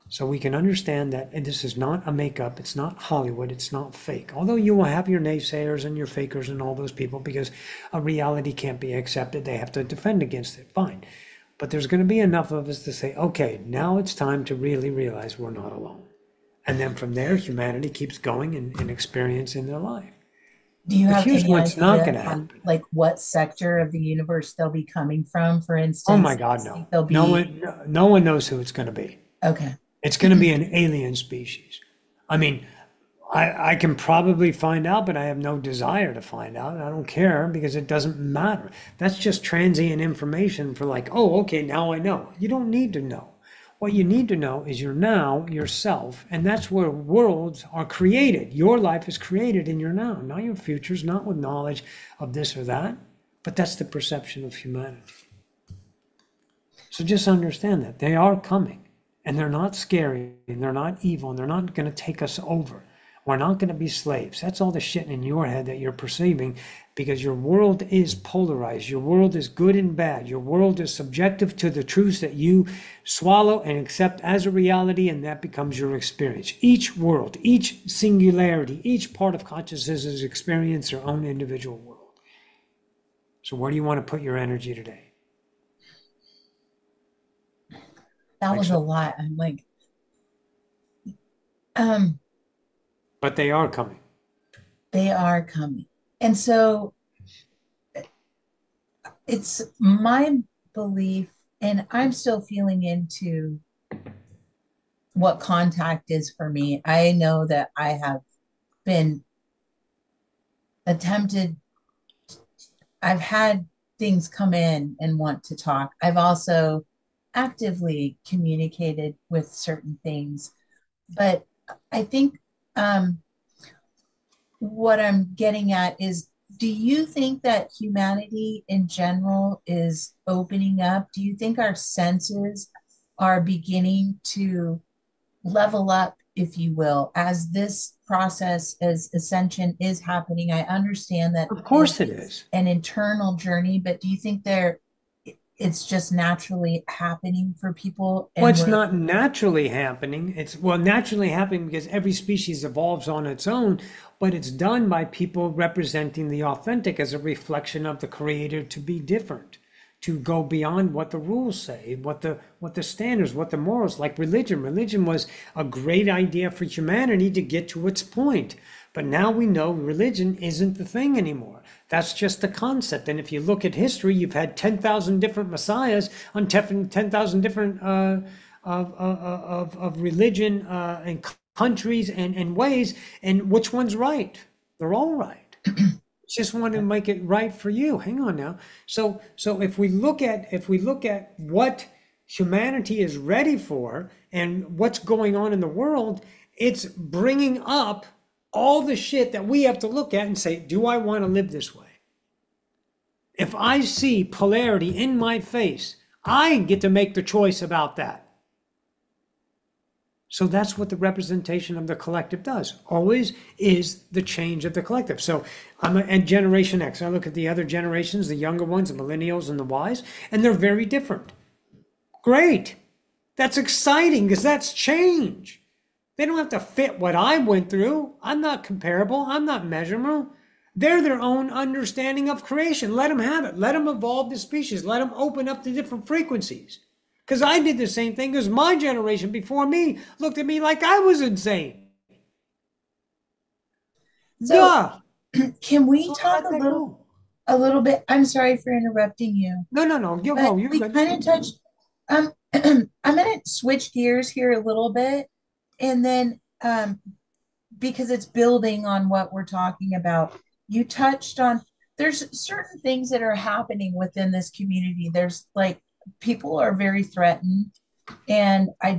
So we can understand that, and this is not a makeup, it's not Hollywood, it's not fake. Although you will have your naysayers and your fakers and all those people, because a reality can't be accepted, they have to defend against it, fine. But there's going to be enough of us to say, okay, now it's time to really realize we're not alone. And then from there, humanity keeps going and experiencing their life. Do you have here's any what's not going to idea on happen. like what sector of the universe they'll be coming from, for instance? Oh my God, no. No one knows who it's going to be. Okay. It's going to be an alien species. I mean, I can probably find out, but I have no desire to find out. I don't care because it doesn't matter. That's just transient information for like, oh, okay, now I know. You don't need to know. What you need to know is you're now yourself, and that's where worlds are created. Your life is created in your now, not your futures, not with knowledge of this or that, but that's the perception of humanity. So just understand that they are coming, and they're not scary, and they're not evil, and they're not going to take us over. We're not going to be slaves. That's all the shit in your head that you're perceiving, because your world is polarized. Your world is good and bad. Your world is subjective to the truths that you swallow and accept as a reality, and that becomes your experience. Each world, each singularity, each part of consciousness is experience their own individual world. So where do you want to put your energy today? That was a lot. I'm like, but they are coming. They are coming. And so it's my belief, and I'm still feeling into what contact is for me. I know that I have been I've had things come in and want to talk. I've also actively communicated with certain things. But I think what I'm getting at is, do you think that humanity in general is opening up? Do you think our senses are beginning to level up, if you will, as this process, as ascension is happening? I understand that of course it is an internal journey, but do you think it's just naturally happening for people Well, and it's we're not naturally happening. It's well naturally happening because every species evolves on its own, but it's done by people representing the authentic as a reflection of the creator to be different, to go beyond what the rules say, what the standards, what the morals, like religion. Religion was a great idea for humanity to get to its point. But now we know religion isn't the thing anymore. That's just the concept. And if you look at history, you've had 10,000 different messiahs on 10,000 different of religion and countries and ways. And which one's right? They're all right. Just want to make it right for you. Hang on now. So if we look at what humanity is ready for and what's going on in the world, it's bringing up all the shit that we have to look at and say, do I want to live this way? If I see polarity in my face, I get to make the choice about that. So that's what the representation of the collective does. Always is the change of the collective. So and Generation X. I look at the other generations, the younger ones, the millennials and the Ys, and they're very different. Great. That's exciting because that's change. They don't have to fit what I went through. I'm not comparable. I'm not measurable. They're their own understanding of creation. Let them have it. Let them evolve the species. Let them open up to different frequencies. Because I did the same thing because my generation before me looked at me like I was insane. so Duh. can we So I talk let that go. a little bit? I'm sorry for interrupting you, No, no, no. You but go. You're we good. kind of touched I'm going to switch gears here a little bit and then because it's building on what we're talking about. You touched on there's certain things that are happening within this community. There's like people are very threatened, and I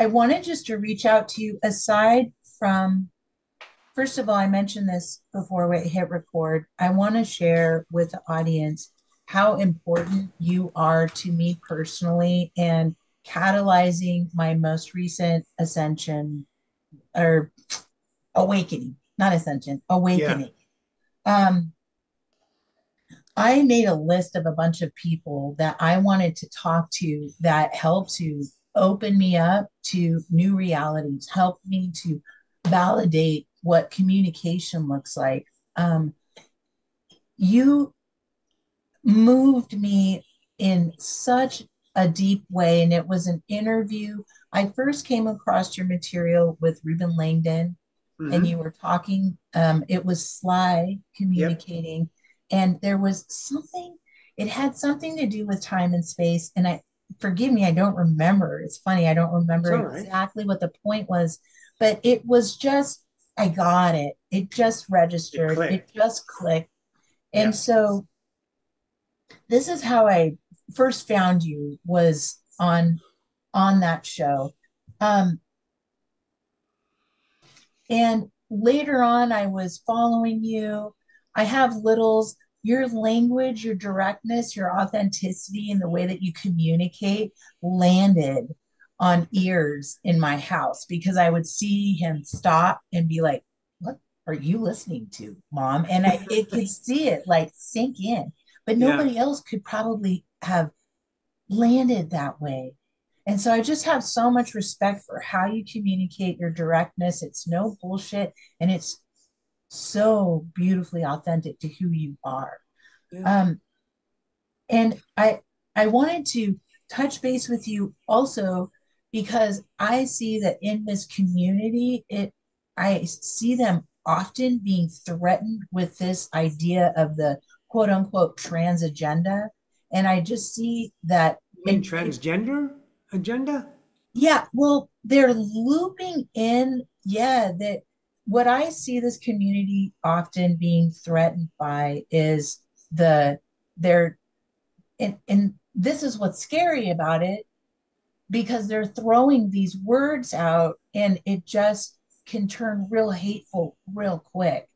wanted just to reach out to you aside from first of all, I mentioned this before we hit record. I want to share with the audience how important you are to me personally and catalyzing my most recent ascension or awakening, not ascension, Yeah. awakening. Um, I made a list of a bunch of people that I wanted to talk to that helped to open me up to new realities, help me to validate what communication looks like. You moved me in such a deep way, and it was an interview. I first came across your material with Ruben Langdon and you Mm-hmm. were talking, it was Sly Yep. communicating, and there was something, it had something to do with time and space. And forgive me, I don't remember. It's funny, I don't It's remember all right. exactly what the point was, but it was just, I got it. It just It registered, it clicked. just clicked. And Yeah. so this is how I first found you was on that show. Um, And later on, I was following you. I have littles, your language, your directness, your authenticity, and the way that you communicate landed on ears in my house because I would see him stop and be like, "What are you listening to, mom?" And it could see it like sink in, but Yeah. nobody else could probably have landed that way. And so I just have so much respect for how you communicate your directness. It's no bullshit and it's so beautifully authentic to who you are. Yeah. Um, and I wanted to touch base with you also because I see that in this community, it I see them often being threatened with this idea of the quote unquote trans agenda. And I just see that You mean transgender agenda? yeah, well, they're looping in, yeah, that what I see this community often being threatened by is the they're and this is what's scary about it because they're throwing these words out and it just can turn real hateful real quick.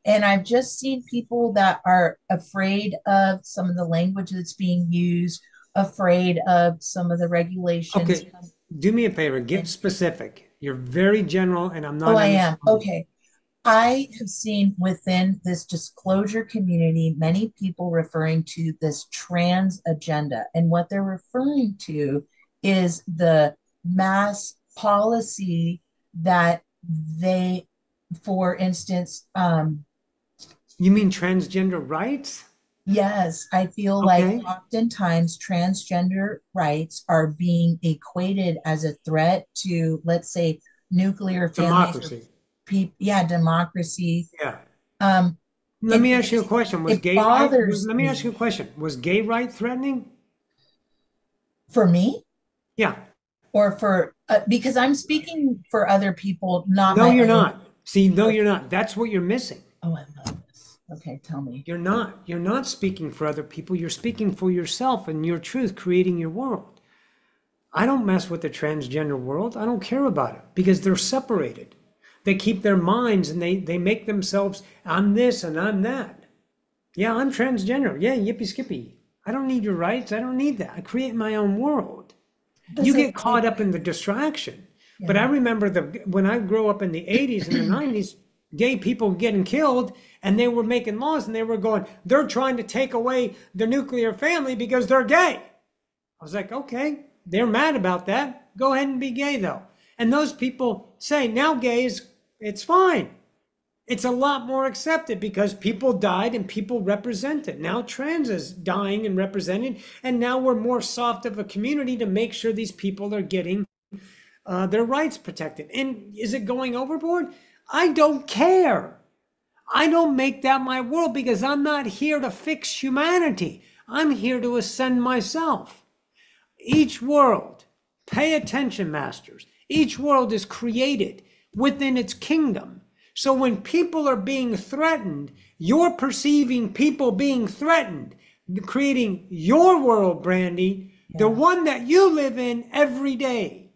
And I've just seen people that are afraid of some of the language that's being used, afraid of some of the regulations. Okay. Do me a favor. Get specific. You're very general, and I'm Oh, not I am. understanding. Okay. I have seen within this disclosure community many people referring to this trans agenda. And what they're referring to is the mass policy that they, for instance, You mean transgender rights? yes, I feel like Okay. oftentimes transgender rights are being equated as a threat to, let's say, nuclear families or Democracy. people, yeah, democracy. Yeah. Um, Let it me ask you a makes question. Was it gay right? bothers Let me ask you a me. question. Was gay right threatening? For me, Yeah. or for because I'm speaking for other people, not No, my you're own. not. See, no, Okay. you're not. That's what you're missing. Oh, I love this. Okay, tell me. You're not. You're not speaking for other people. You're speaking for yourself and your truth, creating your world. I don't mess with the transgender world. I don't care about it because they're separated. They keep their minds and they make themselves, I'm this and I'm that. Yeah, I'm transgender. Yeah, yippee skippy. I don't need your rights. I don't need that. I create my own world. You That's get okay. caught up in the distraction. But I Yeah. remember when I grew up in the 80s and the 90s, gay people getting killed and they were making laws and they were going, they're trying to take away the nuclear family because they're gay. I was like, okay, they're mad about that. Go ahead and be gay though. And those people say now gays, it's fine. It's a lot more accepted because people died and people represent it. Now trans is dying and represented, and now we're more soft of a community to make sure these people are getting their rights protected. And is it going overboard? I don't care. I don't make that my world because I'm not here to fix humanity. I'm here to ascend myself. Each world, pay attention, masters, each world is created within its kingdom. So when people are being threatened, you're perceiving people being threatened, creating your world, Brandy, the Yeah. one that you live in every day.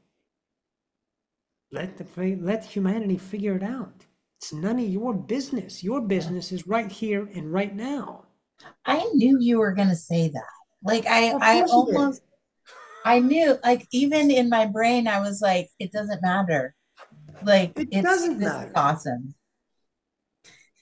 Let humanity figure it out. It's none of your business. Your Yeah. business is right here and right now. I knew you were going to say that. Like Of I course you did. almost, I knew, like even in my brain, I was like, it doesn't matter. Like It it's, doesn't this is matter. awesome.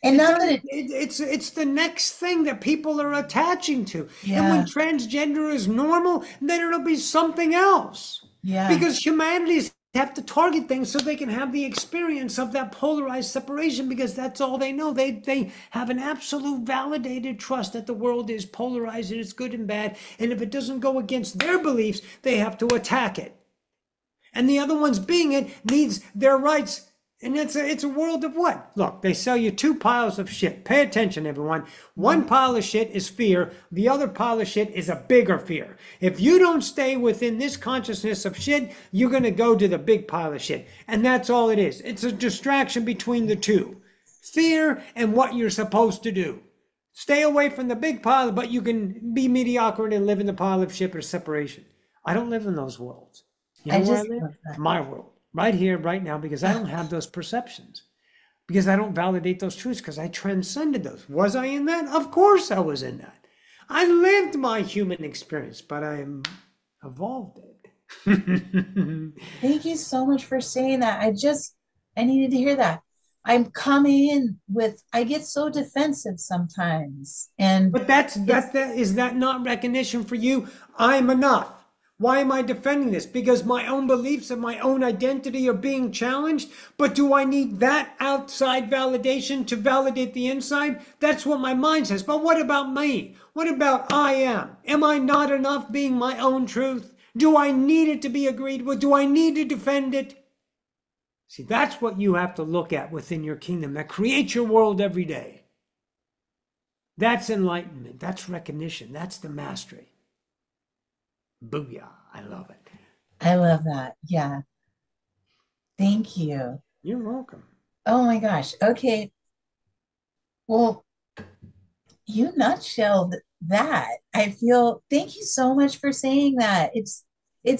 And It not that doesn't. it, It's the next thing that people are attaching to. And when yeah, transgender is normal, then it'll be something else. yeah, Because humanities have to target things so they can have the experience of that polarized separation because that's all they know. They have an absolute validated trust that the world is polarized and it's good and bad. And if it doesn't go against their beliefs, they have to attack it. And the other one's being it needs their rights. And it's a world of what? Look, they sell you two piles of shit. Pay attention, everyone. One pile of shit is fear. The other pile of shit is a bigger fear. If you don't stay within this consciousness of shit, you're going to go to the big pile of shit. And that's all it is. It's a distraction between the two. Fear and what you're supposed to do. Stay away from the big pile, but you can be mediocre and live in the pile of shit or separation. I don't live in those worlds. You know I where I just live? love that. My world, right here, right now, because I don't have those perceptions, because I don't validate those truths, because I transcended those. Was I in that? Of course I was in that. I lived my human experience, but I evolved it. Thank you so much for saying that. I needed to hear that. I'm coming in with, I get so defensive sometimes. And But that's it's, that is that not recognition for you? I'm enough. Why am I defending this? Because my own beliefs and my own identity are being challenged. But do I need that outside validation to validate the inside? That's what my mind says. But what about me? What about I am? Am I not enough being my own truth? Do I need it to be agreed with? Do I need to defend it? See, that's what you have to look at within your kingdom that creates your world every day. That's enlightenment. That's recognition. That's the mastery. Booyah. I love it. I love that. Yeah. Thank you. You're welcome. Oh my gosh. Okay. Well, you nutshelled that. I feel, thank you so much for saying that. It's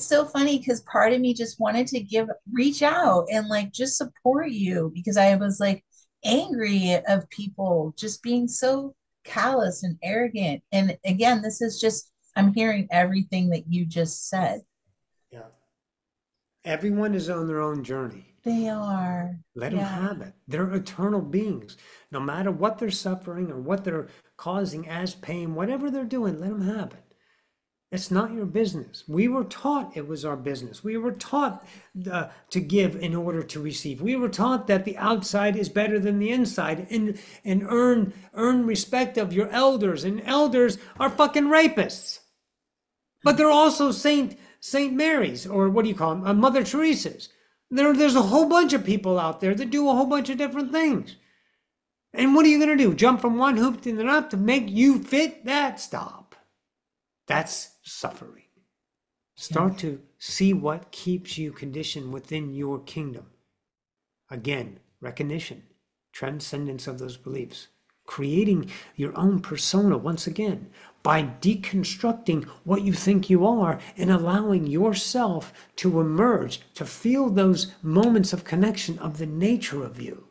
so funny because part of me just wanted to reach out and like just support you because I was like angry of people just being so callous and arrogant. And again, this is just, I'm hearing everything that you just said. Yeah. Everyone is on their own journey. They are. Let them Yeah. have it. They're eternal beings. No matter what they're suffering or what they're causing as pain, whatever they're doing, let them have it. It's not your business. We were taught it was our business. We were taught to give in order to receive. We were taught that the outside is better than the inside, and earn respect of your elders. And elders are fucking rapists. But they're also Saint Mary's, or what do you call them? Mother Teresa's. There's a whole bunch of people out there that do a whole bunch of different things. And what are you going to do? Jump from one hoop to the other to make you fit? That stop. That's suffering. Start to see what keeps you conditioned within your kingdom. Again, recognition, transcendence of those beliefs, creating your own persona once again by deconstructing what you think you are and allowing yourself to emerge, to feel those moments of connection of the nature of you.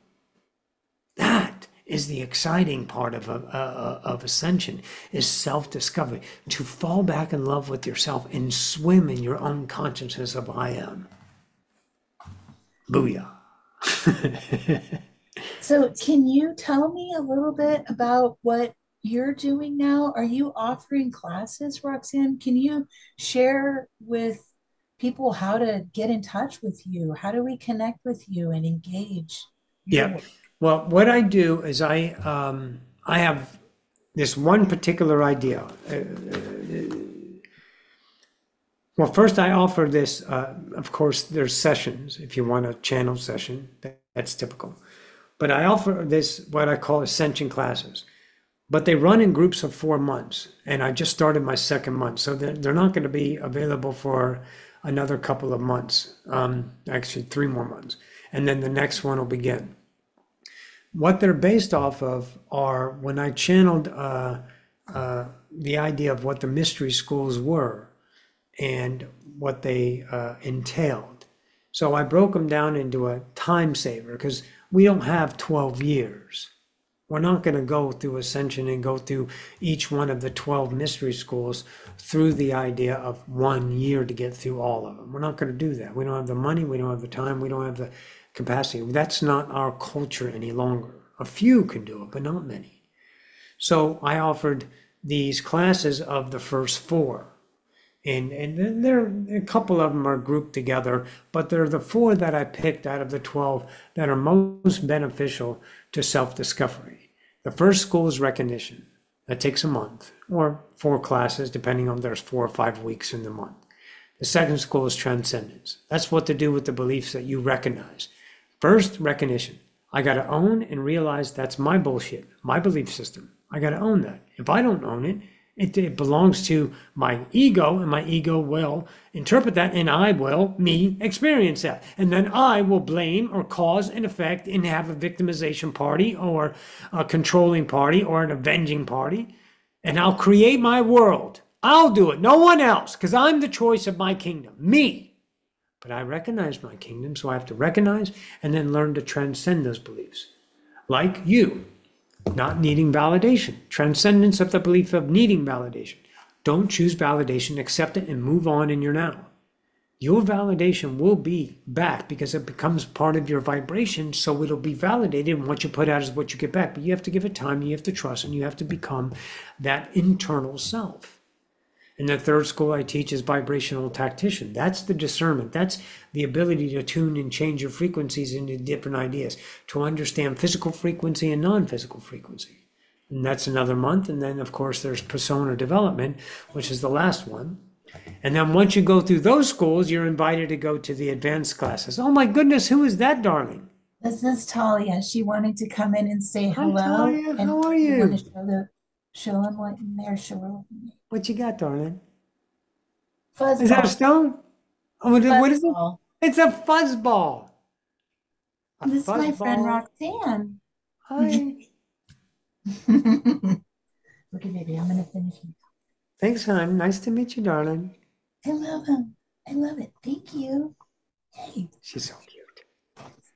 That is the exciting part of ascension, is self-discovery, to fall back in love with yourself and swim in your own consciousness of I am. Booyah. So can you tell me a little bit about what you're doing now? Are you offering classes, Roxanne? Can you share with people how to get in touch with you? How do we connect with you and engage your Yeah. work? Well, what I do is I have this one particular idea. Well, first I offer this, of course, there's sessions. If you want a channel session, that's typical. But I offer this, what I call ascension classes. But they run in groups of 4 months. And I just started my second month. So they're not going to be available for another couple of months. Actually, 3 more months. And then the next one will begin. What they're based off of are, when I channeled the idea of what the mystery schools were and what they entailed. So I broke them down into a time saver, because we don't have 12 years. We're not going to go through ascension and go through each one of the 12 mystery schools through the idea of 1 year to get through all of them. We're not going to do that. We don't have the money, we don't have the time, we don't have the capacity. That's not our culture any longer. A few can do it, but not many. So I offered these classes of the first 4. And there, a couple of them are grouped together, but they're the 4 that I picked out of the 12 that are most beneficial to self-discovery. The first school is recognition. That takes a month, or 4 classes, depending on there's 4 or 5 weeks in the month. The second school is transcendence. That's what to do with the beliefs that you recognize. First, recognition. I got to own and realize that's my bullshit, my belief system. I got to own that. If I don't own it, it belongs to my ego, and my ego will interpret that, and I will, me, experience that. And then I will blame or cause an effect and have a victimization party or a controlling party or an avenging party. And I'll create my world. I'll do it, no one else, because I'm the choice of my kingdom, me. But I recognize my kingdom, so I have to recognize and then learn to transcend those beliefs. Like you, not needing validation. Transcendence of the belief of needing validation. Don't choose validation, accept it, and move on in your now. Your validation will be back because it becomes part of your vibration, so it'll be validated, and what you put out is what you get back. But you have to give it time, you have to trust, and you have to become that internal self. And the third school I teach is Vibrational Tactician. That's the discernment. That's the ability to tune and change your frequencies into different ideas, to understand physical frequency and non-physical frequency. And that's another month. And then, of course, there's persona development, which is the last one. And then once you go through those schools, you're invited to go to the advanced classes. Oh my goodness, who is that, darling? This is Talia. She wanted to come in and say Hi, hello. Talia. And How are you want you? to show them what in there, show them. What you got, darling? Fuzzball. Is that a stone? Oh, what is it? Fuzzball. It's a fuzzball. A This is my friend fuzzball. Roxanne. Hi. Okay, baby, I'm gonna finish. Thanks, hon. Nice to meet you, darling. I love him. I love it. Thank you. Yay. She's so cute.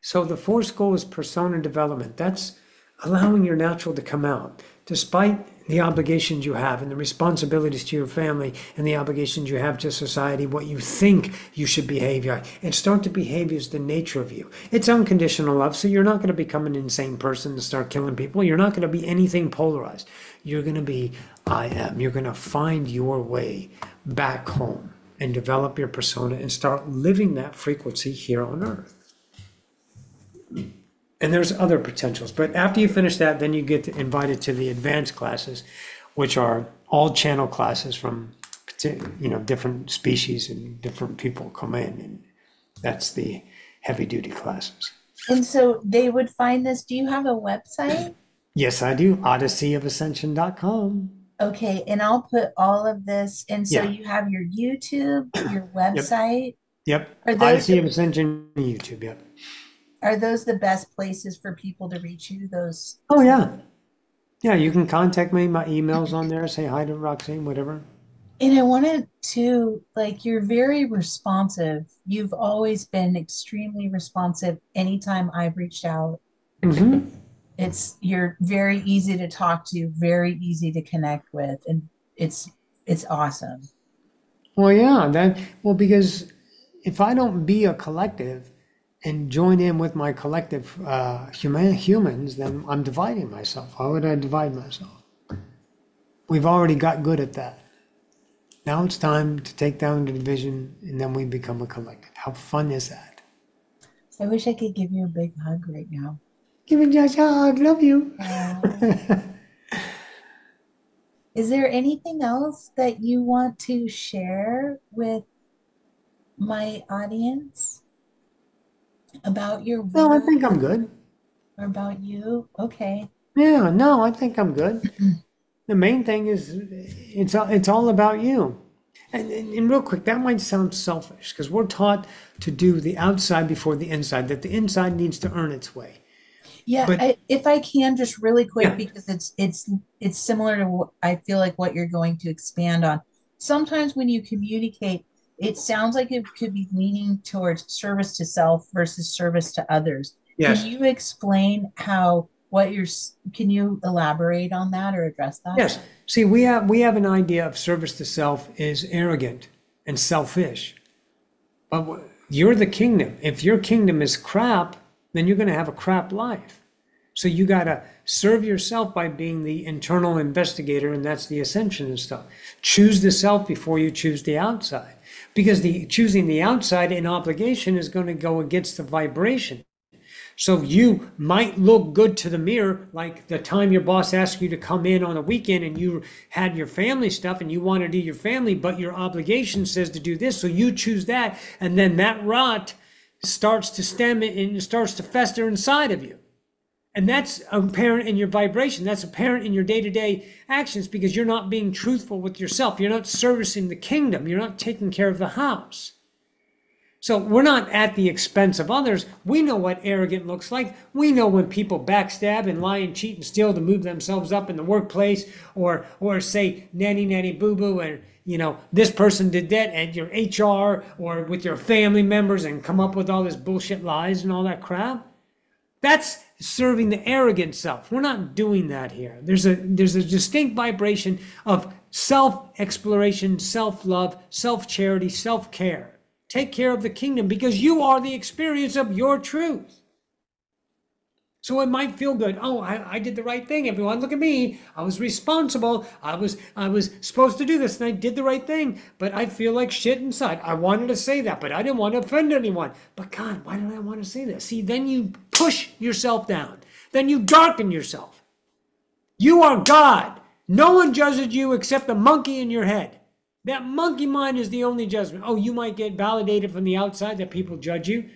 So the fourth goal is persona development. That's allowing your natural to come out. Despite the obligations you have and the responsibilities to your family and the obligations you have to society, what you think you should behave like, and start to behave as the nature of you. It's unconditional love, so you're not going to become an insane person and start killing people. You're not going to be anything polarized. You're going to be I am. You're going to find your way back home and develop your persona and start living that frequency here on earth. And there's other potentials, but after you finish that, then you get invited to the advanced classes, which are all channel classes from, different species and different people come in, and that's the heavy duty classes. And so they would find this. Do you have a website? Yes, I do. odysseyofascension.com. Okay, and I'll put all of this. And so Yeah. you have your YouTube, your website. Yep. Are those Odyssey of Ascension YouTube. Yep. are those the best places for people to reach you? Those. Oh yeah. Yeah, you can contact me. My email's on there. Say hi to Roxanne, whatever. And I wanted to, like, you're very responsive. You've always been extremely responsive anytime I've reached out. Mm-hmm. You're very easy to talk to, very easy to connect with, and it's awesome. Well, yeah, because if I don't be a collective and join in with my collective humans, then I'm dividing myself. Why would I divide myself? We've already got good at that. Now it's time to take down the division, and then we become a collective. How fun is that? I wish I could give you a big hug right now. Give me just a hug. Love you. Is there anything else that you want to share with my audience about your No, I work think I'm good. or about you? Okay. Yeah, no, I think I'm good. The main thing is it's all about you. And real quick, that might sound selfish because we're taught to do the outside before the inside, that the inside needs to earn its way. Yeah, But if I can just really quick, yeah, because it's similar to what I feel like what you're going to expand on. Sometimes when you communicate, it sounds like it could be leaning towards service to self versus service to others. Can yes, you explain how can you elaborate on that or address that? yes. See, we have an idea of service to self is arrogant and selfish. But you're the kingdom. If your kingdom is crap, then you're going to have a crap life. So you got to serve yourself by being the internal investigator, and that's the ascension and stuff. Choose the self before you choose the outside, because choosing the outside in obligation is going to go against the vibration. So you might look good to the mirror, like the time your boss asked you to come in on a weekend and you had your family stuff and you want to do your family, but your obligation says to do this. So you choose that. And then that rot starts to stem and starts to fester inside of you. And that's apparent in your vibration. That's apparent in your day-to-day actions because you're not being truthful with yourself. You're not servicing the kingdom. You're not taking care of the house. So we're not at the expense of others. We know what arrogant looks like. We know when people backstab and lie and cheat and steal to move themselves up in the workplace, or say nanny nanny boo boo, and this person did that at your HR or with your family members, and come up with all this bullshit lies and all that crap. That's serving the arrogant self. We're not doing that here. There's a distinct vibration of self-exploration, self-love, self-charity, self-care. Take care of the kingdom because you are the experience of your truth. So it might feel good. Oh, I did the right thing, everyone. Look at me. I was responsible. I was supposed to do this, and I did the right thing. But I feel like shit inside. I wanted to say that, but I didn't want to offend anyone. But God, why did I want to say that? See, then you push yourself down. Then you darken yourself. You are God. No one judges you except the monkey in your head. That monkey mind is the only judgment. Oh, you might get validated from the outside that people judge you,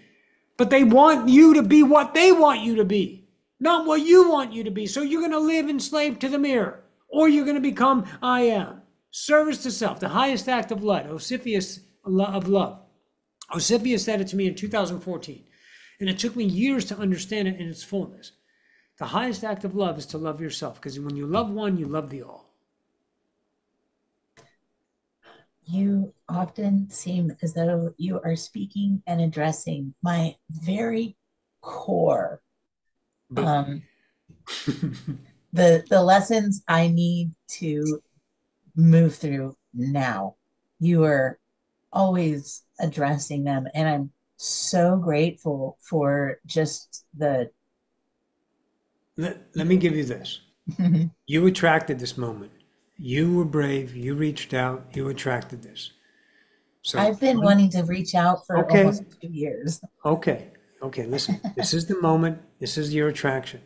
but they want you to be what they want you to be, not what you want you to be. So you're going to live enslaved to the mirror, or you're going to become I am. Service to self, the highest act of love, Osiphus of love. Osiphus said it to me in 2014, and it took me years to understand it in its fullness. The highest act of love is to love yourself, because when you love one, you love the all. You often seem as though you are speaking and addressing my very core. the lessons I need to move through now. You are always addressing them, and I'm so grateful for just the Let me give you this. You attracted this moment. You were brave. You reached out. You attracted this. So, I've been wanting to reach out for okay, almost 2 years. okay, okay, listen. This is the moment. This is your attraction.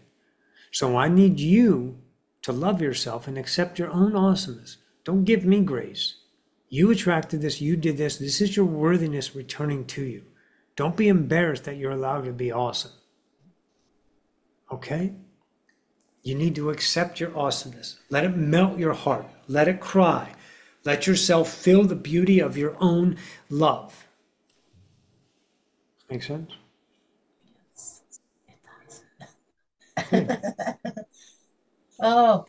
So I need you to love yourself and accept your own awesomeness. Don't give me grace. You attracted this. You did this. This is your worthiness returning to you. Don't be embarrassed that you're allowed to be awesome. Okay? You need to accept your awesomeness. Let it melt your heart. Let it cry. Let yourself feel the beauty of your own love. Make sense? It does. Oh,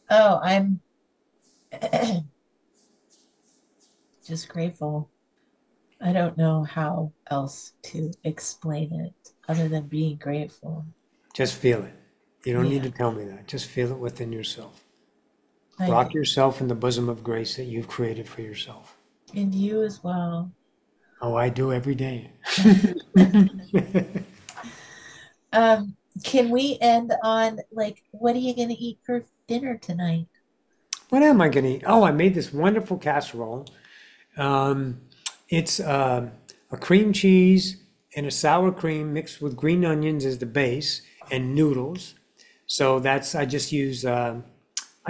oh, I'm just grateful. I don't know how else to explain it other than being grateful. Just feel it. You don't need Yeah, to tell me that. Just feel it within yourself. I Rock do. yourself in the bosom of grace that you've created for yourself. And you as well. Oh, I do every day. Can we end on like, what are you gonna eat for dinner tonight? What am I going to eat? Oh, I made this wonderful casserole. Um, it's a cream cheese and a sour cream mixed with green onions as the base and noodles. So that's I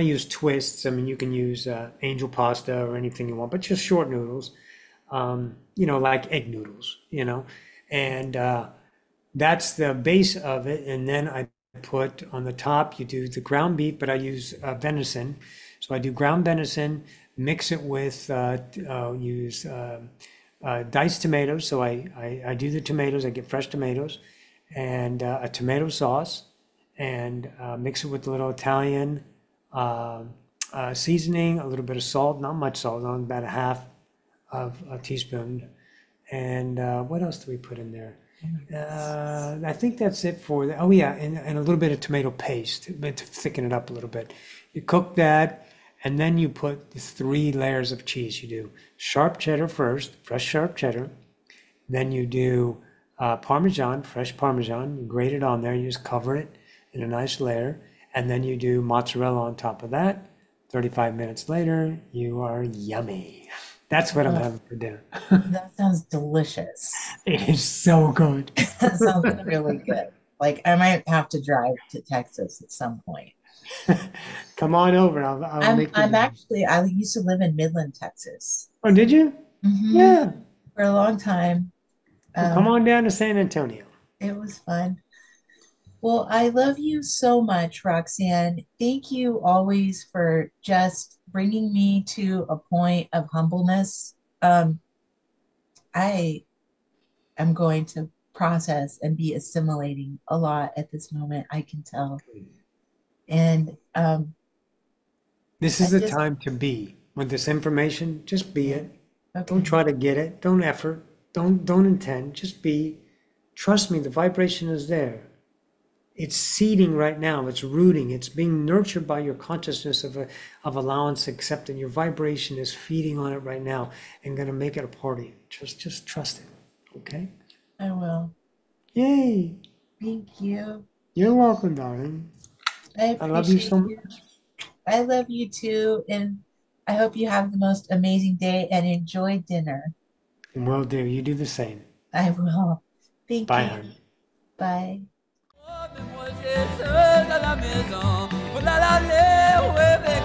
use twists. I mean, you can use angel pasta or anything you want, but just short noodles. Like egg noodles. And that's the base of it. And then I put on the top, you do the ground beef, but I use venison. So I do ground venison, mix it with, use diced tomatoes. So I do the tomatoes, I get fresh tomatoes and a tomato sauce and mix it with a little Italian uh, seasoning, a little bit of salt, not much salt, on about a half of a teaspoon. And what else do we put in there? I think that's it for the, oh yeah, and a little bit of tomato paste to thicken it up a little bit. You cook that, and then you put the 3 layers of cheese. You do sharp cheddar first, fresh sharp cheddar. Then you do Parmesan, fresh Parmesan. You grate it on there. You just cover it in a nice layer, and then you do mozzarella on top of that. 35 minutes later, you are yummy. That's what I'm Oh, having for dinner. that sounds delicious. It is so good. That sounds really good. Like I might have to drive to Texas at some point. Come on over. I'll make you I'm dinner. actually I used to live in Midland, Texas. Oh, did you? Hmm. Yeah. For a long time. Well, come Um, on down to San Antonio. it was fun. Well, I love you so much, Roxanne. Thank you always for just bringing me to a point of humbleness. I am going to process and be assimilating a lot at this moment, I can tell. And This I is the just, time to be. With this information, just be yeah, it. Don't okay. try to get it. Don't effort. Don't intend. Just be. Trust me, the vibration is there. It's seeding right now. It's rooting. It's being nurtured by your consciousness of allowance, acceptance. Your vibration is feeding on it right now and gonna make it a part of you. Just trust it. Okay? I will. Yay! Thank you. You're welcome, darling. I I love you so appreciate you. much. I love you too. And I hope you have the most amazing day and enjoy dinner. And will do. You do the same. I will. Thank Bye, you. hon. Bye. Oh, mais moi j'ai seul à la maison, il faut la laver, ouais, avec